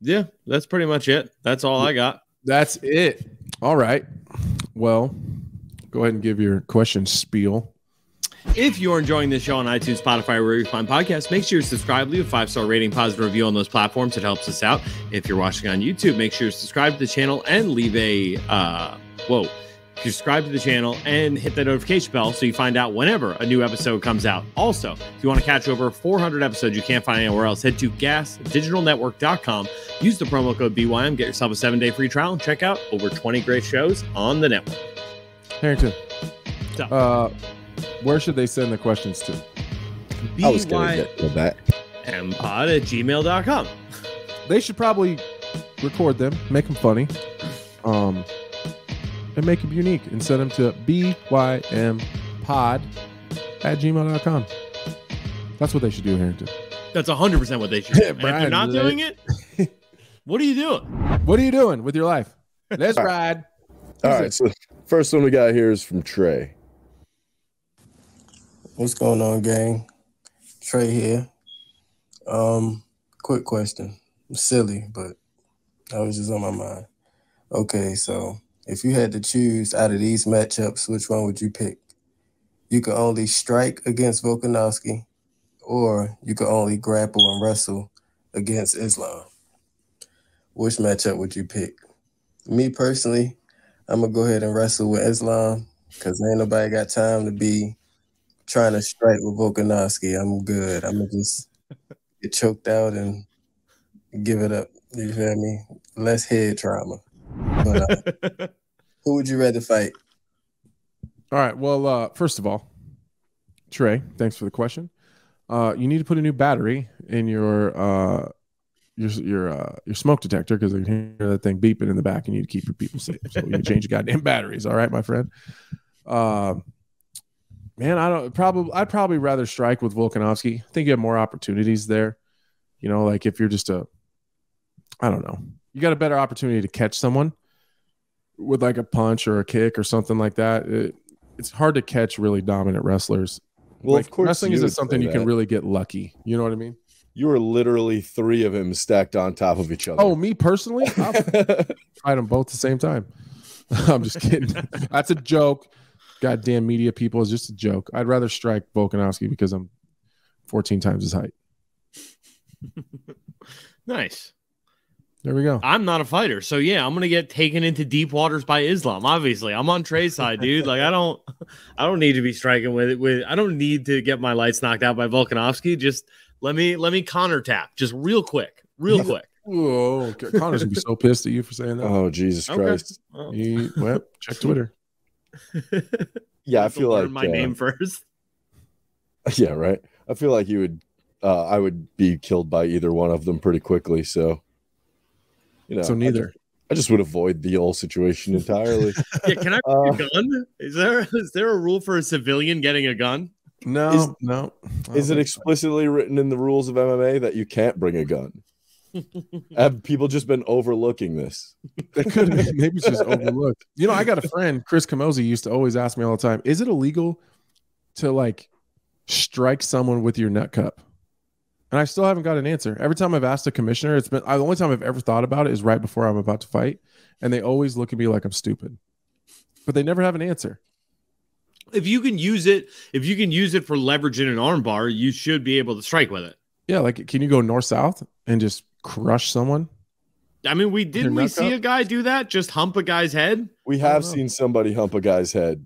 Yeah, that's pretty much it. That's all I got. That's it. All right. Well, go ahead and give your question spiel. If you're enjoying this show on iTunes, Spotify, wherever you find podcasts, make sure you subscribe, leave a 5-star rating, positive review on those platforms. It helps us out. If you're watching on YouTube, make sure you subscribe to the channel and leave a subscribe to the channel, and hit the notification bell so you find out whenever a new episode comes out. Also, if you want to catch over 400 episodes you can't find anywhere else, head to gasdigitalnetwork.com. Use the promo code BYM, get yourself a 7-day free trial, and check out over 20 great shows on the network. Harrington, where should they send the questions to? I was going to get to that. BYMpod@gmail.com. They should probably record them, make them funny, and make them unique, and send them to bympod@gmail.com. That's what they should do, Harrington. That's 100% what they should do. And if they're not doing it, what are you doing? What are you doing with your life? Let's ride. All right, so first one we got here is from Trey. What's going on, gang? Trey here. Quick question. Silly, but that was just on my mind. Okay, so if you had to choose out of these matchups, which one would you pick? You could only strike against Volkanovski, or you could only grapple and wrestle against Islam. Which matchup would you pick? Me personally, I'm going to go ahead and wrestle with Islam because ain't nobody got time to be trying to strike with Volkanovski. I'm good. I'm going to just get choked out and give it up. You feel me? Less head trauma. But who would you rather fight? All right. Well, first of all, Trey, thanks for the question. You need to put a new battery in your smoke detector because you can hear that thing beeping in the back. You need to keep your people safe. So you change your goddamn batteries. All right, my friend. Man, I'd probably rather strike with Volkanovski. I think you have more opportunities there. You know, like if you're just I don't know, you got a better opportunity to catch someone with like a punch or a kick or something like that. It's hard to catch really dominant wrestlers. Well, like, of course, wrestling isn't something you can really get lucky. You know what I mean? You were literally 3 of him stacked on top of each other. Oh, me personally? I'll fight them both at the same time. I'm just kidding. That's a joke. Goddamn media people, is just a joke. I'd rather strike Volkanovski because I'm 14 times his height. Nice. There we go. I'm not a fighter, so yeah, I'm gonna get taken into deep waters by Islam. Obviously, I'm on Trey's side, dude. Like I don't need to be striking with. I don't need to get my lights knocked out by Volkanovski. Just let me counter tap, just real quick. Whoa, okay. Connor's gonna be so pissed at you for saying that. Oh, Jesus Christ! Well, check Twitter. Yeah, I feel like my name first. Yeah, right. I feel like you would. I would be killed by either one of them pretty quickly. So, you know, so neither. I just would avoid the whole situation entirely. Yeah, can I bring a gun? Is there a rule for a civilian getting a gun? No. Is it explicitly written in the rules of MMA that you can't bring a gun? Have people just been overlooking this? It could be. Maybe it's just overlooked. You know, I got a friend, Chris Camozzi, used to always ask me all the time, is it illegal to like strike someone with your nut cup? And I still haven't got an answer. Every time I've asked a commissioner, it's been the only time I've ever thought about it is right before I'm about to fight. And they always look at me like I'm stupid. But they never have an answer. If you can use it for leverage in an armbar, you should be able to strike with it. Yeah, like can you go north-south and just crush someone? I mean, we see a guy do that? Just hump a guy's head? We have seen somebody hump a guy's head.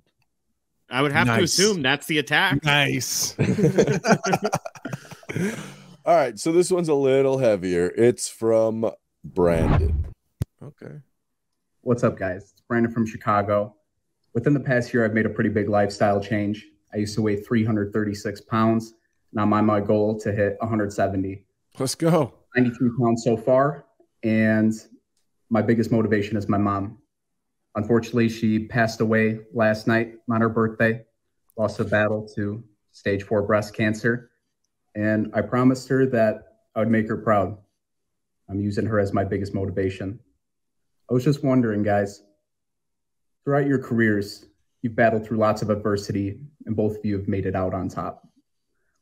I would have to assume that's the attack. Nice. All right, so this one's a little heavier. It's from Brandon. Okay. What's up, guys? It's Brandon from Chicago. Within the past year, I've made a pretty big lifestyle change. I used to weigh 336 pounds. Now I'm on my goal to hit 170. Let's go. 93 pounds so far. And my biggest motivation is my mom. Unfortunately, she passed away last night on her birthday, lost a battle to stage 4 breast cancer. And I promised her that I would make her proud. I'm using her as my biggest motivation. I was just wondering, guys, throughout your careers, you've battled through lots of adversity, and both of you have made it out on top.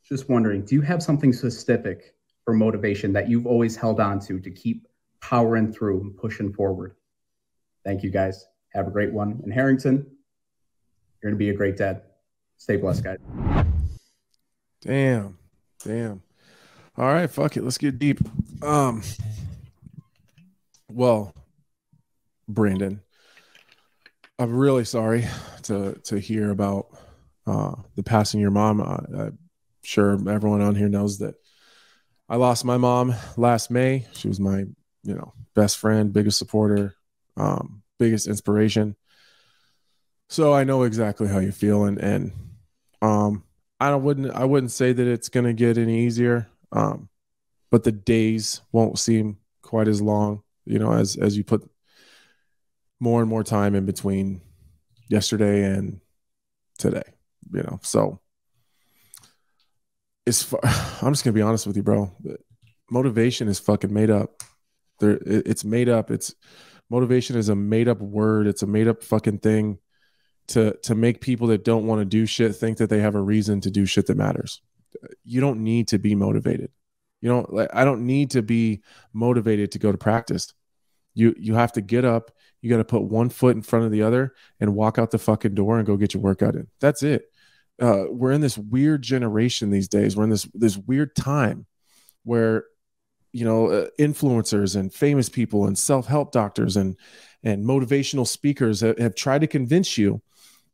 Just wondering, do you have something specific for motivation that you've always held on to keep powering through and pushing forward? Thank you, guys. Have a great one. And Harrington, you're going to be a great dad. Stay blessed, guys. Damn. All right, fuck it. Let's get deep. Well, Brandon, I'm really sorry to hear about the passing of your mom. I'm sure everyone on here knows that I lost my mom last May. She was my, best friend, biggest supporter, biggest inspiration. So I know exactly how you feel, and I wouldn't say that it's going to get any easier, but the days won't seem quite as long, as you put more and more time in between yesterday and today, so I'm just gonna be honest with you, bro. Motivation is fucking made up. It's made up. Motivation is a made up word. It's a made up fucking thing to make people that don't want to do shit think that they have a reason to do shit that matters. You don't need to be motivated. I don't need to be motivated to go to practice. You have to get up. You got to put one foot in front of the other and walk out the fucking door and go get your workout in. That's it. We're in this weird generation these days. We're in this weird time where, influencers and famous people and self-help doctors and motivational speakers have tried to convince you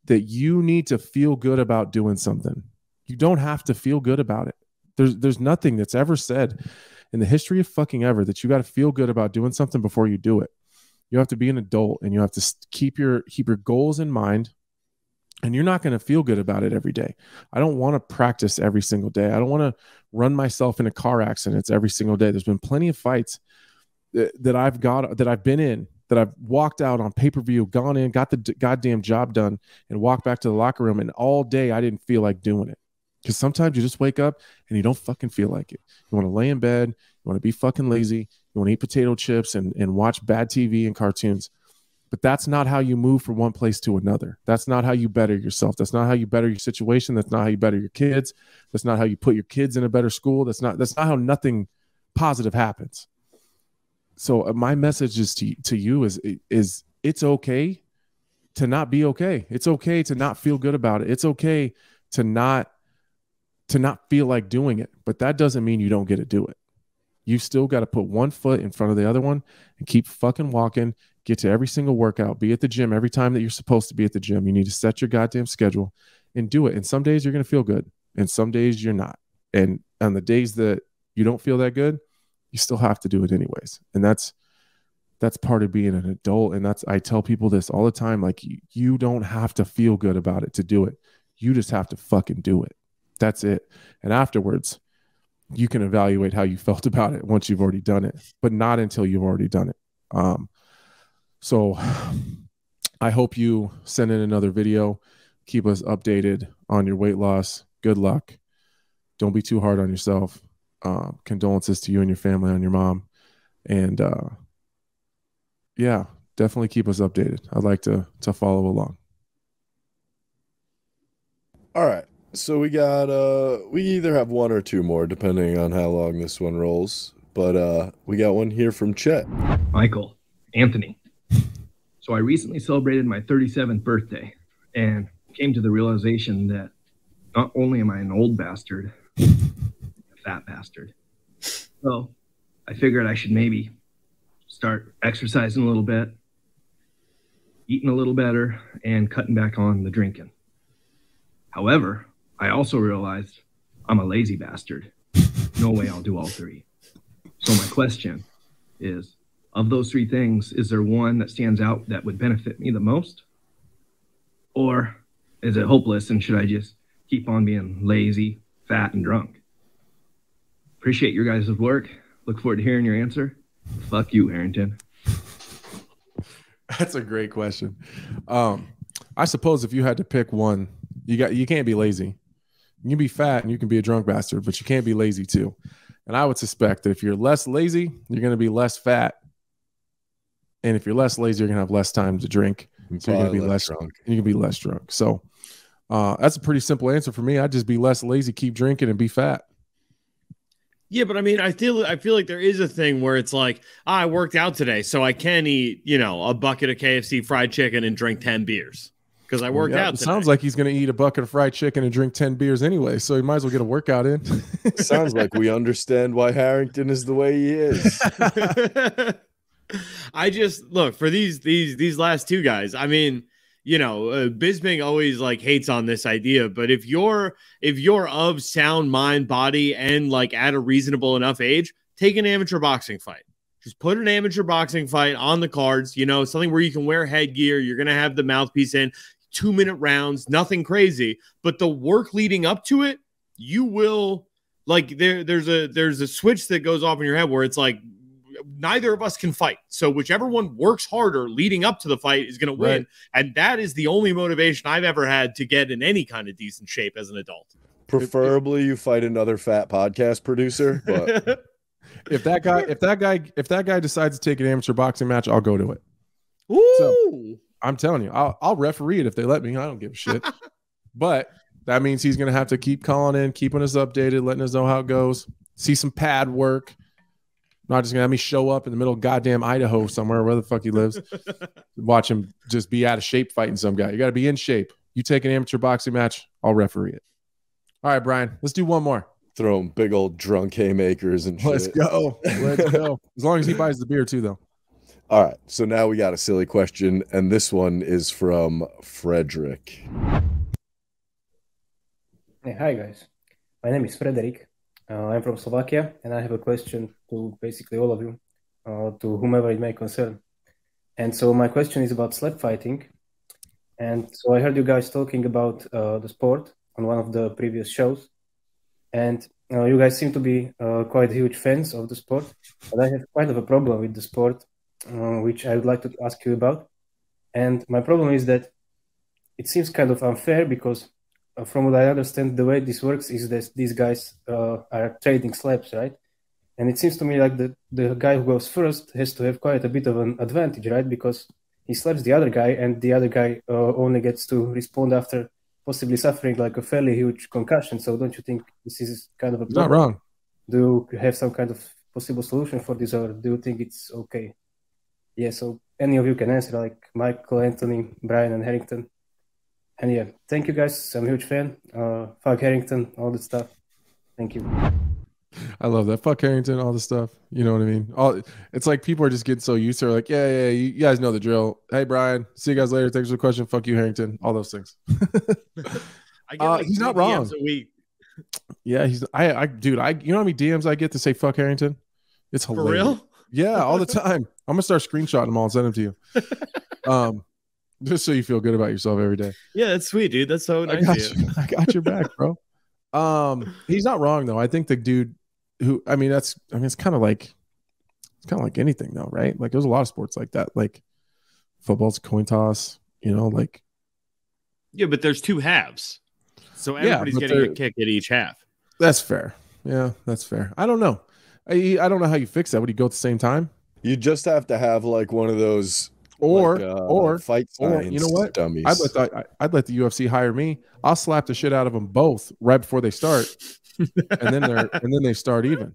that you need to feel good about doing something. You don't have to feel good about it. There's nothing that's ever said in the history of fucking ever that you got to feel good about doing something before you do it. You have to be an adult and you have to keep your goals in mind, and you're not going to feel good about it every day. I don't want to practice every single day. I don't want to run myself into car accidents every single day. There's been plenty of fights that I've been in, that I've walked out on pay-per-view, gone in, got the goddamn job done, and walked back to the locker room, and all day I didn't feel like doing it. Because sometimes you just wake up and you don't fucking feel like it. You want to lay in bed. You want to be fucking lazy. You want to eat potato chips and watch bad TV and cartoons. But that's not how you move from one place to another. That's not how you better yourself. That's not how you better your situation. That's not how you better your kids. That's not how you put your kids in a better school. That's not how nothing positive happens. So my message is to you is it's okay to not be okay. It's okay to not feel good about it. It's okay to not feel like doing it, but that doesn't mean you don't get to do it. You still got to put one foot in front of the other one and keep fucking walking, get to every single workout, be at the gym every time that you're supposed to be at the gym. You need to set your goddamn schedule and do it. And some days you're going to feel good and some days you're not. And on the days that you don't feel that good, you still have to do it anyways. And that's part of being an adult. And I tell people this all the time. Like, you don't have to feel good about it to do it. You just have to fucking do it. That's it. And afterwards, you can evaluate how you felt about it once you've already done it, but not until you've already done it. So I hope you send in another video. Keep us updated on your weight loss. Good luck. Don't be too hard on yourself. Condolences to you and your family on your mom. And yeah, definitely keep us updated. I'd like to follow along. All right. So we got we either have one or two more depending on how long this one rolls, but we got one here from Chet. Michael, Anthony. So I recently celebrated my 37th birthday and came to the realization that not only am I an old bastard, a fat bastard. So I figured I should maybe start exercising a little bit, eating a little better, and cutting back on the drinking. However, I also realized I'm a lazy bastard. No way I'll do all three. So my question is, of those three things, is there one that stands out that would benefit me the most? Or is it hopeless and should I just keep on being lazy, fat, and drunk? Appreciate your guys' work. Look forward to hearing your answer. Fuck you, Harrington. That's a great question. I suppose if you had to pick one, you can't be lazy. You can be fat and you can be a drunk bastard, but you can't be lazy too. And I would suspect that if you're less lazy, you're going to be less fat. And if you're less lazy, you're going to have less time to drink. So you're going to be less drunk. You can be less drunk. So that's a pretty simple answer for me. I'd just be less lazy, keep drinking, and be fat. Yeah, but I mean, I feel like there is a thing where it's like, I worked out today, so I can eat, a bucket of KFC fried chicken and drink 10 beers. Because I worked out today. Sounds like he's going to eat a bucket of fried chicken and drink 10 beers anyway, so he might as well get a workout in. Sounds like we understand why Harrington is the way he is. I just look for these last two guys. I mean, Bisping always like hates on this idea, but if you're of sound mind, body, and like at a reasonable enough age, take an amateur boxing fight. Just put an amateur boxing fight on the cards, something where you can wear headgear. You're going to have the mouthpiece in 2-minute rounds, nothing crazy, but the work leading up to it, you will like there's a switch that goes off in your head where it's like, neither of us can fight. So whichever one works harder leading up to the fight is going to win. Right. And that is the only motivation I've ever had to get in any kind of decent shape as an adult. Preferably you fight another fat podcast producer. But if that guy decides to take an amateur boxing match, I'll go to it. Ooh. So, I'm telling you, I'll referee it if they let me. I don't give a shit. But that means he's going to have to keep calling in, keeping us updated, letting us know how it goes. See some pad work. Not just gonna have me show up in the middle of goddamn Idaho somewhere, where the fuck he lives. Watch him just be out of shape fighting some guy. You got to be in shape. You take an amateur boxing match, I'll referee it. All right, Brian, let's do one more. Throw him big old drunk haymakers and shit. Let's go. Let's go. As long as he buys the beer too, though. All right, so now we got a silly question, and this one is from Frederick. Hey, hi guys. My name is Frederick. I'm from Slovakia, and I have a question to basically all of you, to whomever it may concern. And so my question is about slap fighting. And so I heard you guys talking about the sport on one of the previous shows. And you guys seem to be quite huge fans of the sport. But I have quite of a problem with the sport, which I would like to ask you about. And my problem is that it seems kind of unfair because from what I understand, the way this works is that these guys are trading slaps, right? And it seems to me like the guy who goes first has to have quite a bit of an advantage, right? Because he slaps the other guy, and the other guy only gets to respond after possibly suffering like a fairly huge concussion. So don't you think this is kind of a problem? Not wrong. Do you have some kind of possible solution for this, or do you think it's okay? Yeah, so any of you can answer, like Michael, Anthony, Brian, and Harrington. And yeah, thank you guys. I'm a huge fan. Fuck Harrington, all that stuff. Thank you. I love that. Fuck Harrington, all the stuff. You know what I mean? It's like people are just getting so used to it. Like, yeah, you guys know the drill. Hey, Brian, see you guys later. Thanks for the question. Fuck you, Harrington. All those things. I get like he's not wrong. a week. Yeah, dude, you know how many DMs I get to say fuck Harrington? It's hilarious. For real? Yeah, all the time. I'm gonna start screenshotting them all and send them to you. Just so you feel good about yourself every day. Yeah, that's sweet, dude. That's so nice. I got your back, bro. He's not wrong though. I think the dude it's kind of like anything though, right? Like there's a lot of sports like that. Like football's a coin toss, like. Yeah, but there's two halves. So everybody's getting a kick at each half. That's fair. Yeah, that's fair. I don't know. I don't know how you fix that. Would you go at the same time? You just have to have like one of those or fight science, or you know what? Dummies. I'd let the UFC hire me. I'll slap the shit out of them both right before they start, and then they start even.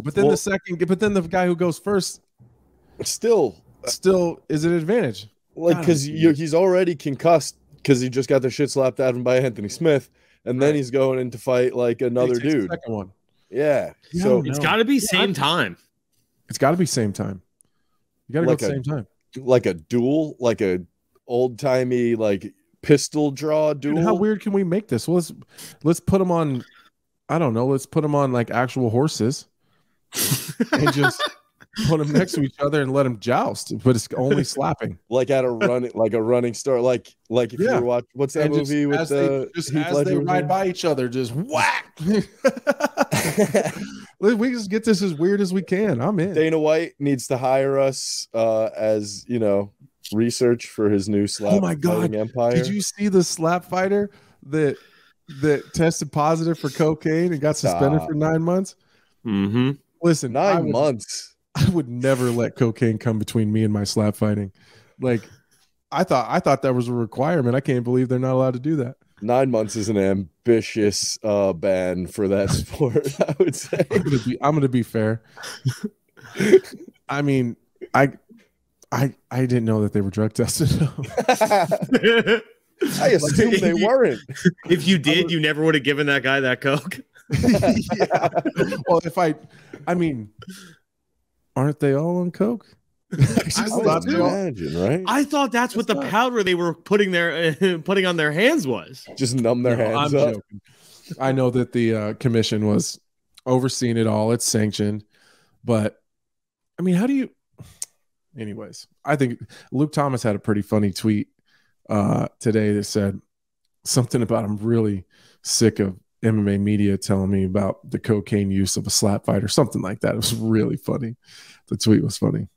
But then the guy who goes first still is an advantage. Like because he's already concussed because he just got the shit slapped out of him by Anthony Smith, and then he's going in to fight like another dude. The second one. Yeah. So it's got to be same time. It's got to be same time. You got to go at the same time. Like a duel, like a old-timey like pistol draw duel. Dude, how weird can we make this? Well, let's put them on, I don't know, let's put them on like actual horses and just put them next to each other and let them joust, but it's only slapping. Like at a running start, like if you watch what's that movie with as they ride by each other, just whack. We just get this as weird as we can. I'm in. Dana White needs to hire us as research for his new slap. Oh my god! Empire. Did you see the slap fighter that tested positive for cocaine and got suspended for 9 months? Mm-hmm. Listen, 9 months. I would never let cocaine come between me and my slap fighting. Like I thought that was a requirement. I can't believe they're not allowed to do that. 9 months is an ambitious ban for that sport, I would say. I'm gonna be fair. I mean, I didn't know that they were drug tested. I assumed they weren't. If you did, you never would have given that guy that coke. Yeah. Well, I mean, aren't they all on coke? Imagine, right? I thought that's what the powder they were putting on their hands was. Just numb their hands up. Joking. I know that the commission was overseeing it all. It's sanctioned, but I mean, how do you? Anyways, I think Luke Thomas had a pretty funny tweet today that said something about I'm really sick of MMA media telling me about the cocaine use of a slap fight or something like that. It was really funny. The tweet was funny.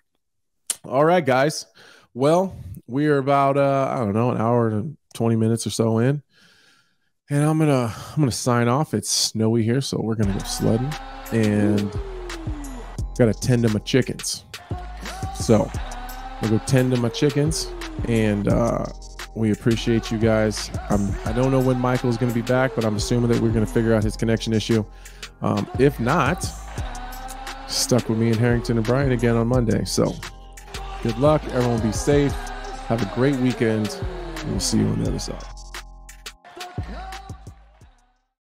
All right, guys. Well, we are about I don't know, an hour and 20 minutes or so in. And I'm gonna sign off. It's snowy here, so we're gonna go sledding and gotta tend to my chickens. So I'll go tend to my chickens, and we appreciate you guys. I don't know when Michael's gonna be back, but I'm assuming that we're gonna figure out his connection issue. If not, stuck with me and Harrington and Brian again on Monday. So good luck. Everyone be safe. Have a great weekend. And we'll see you on the other side.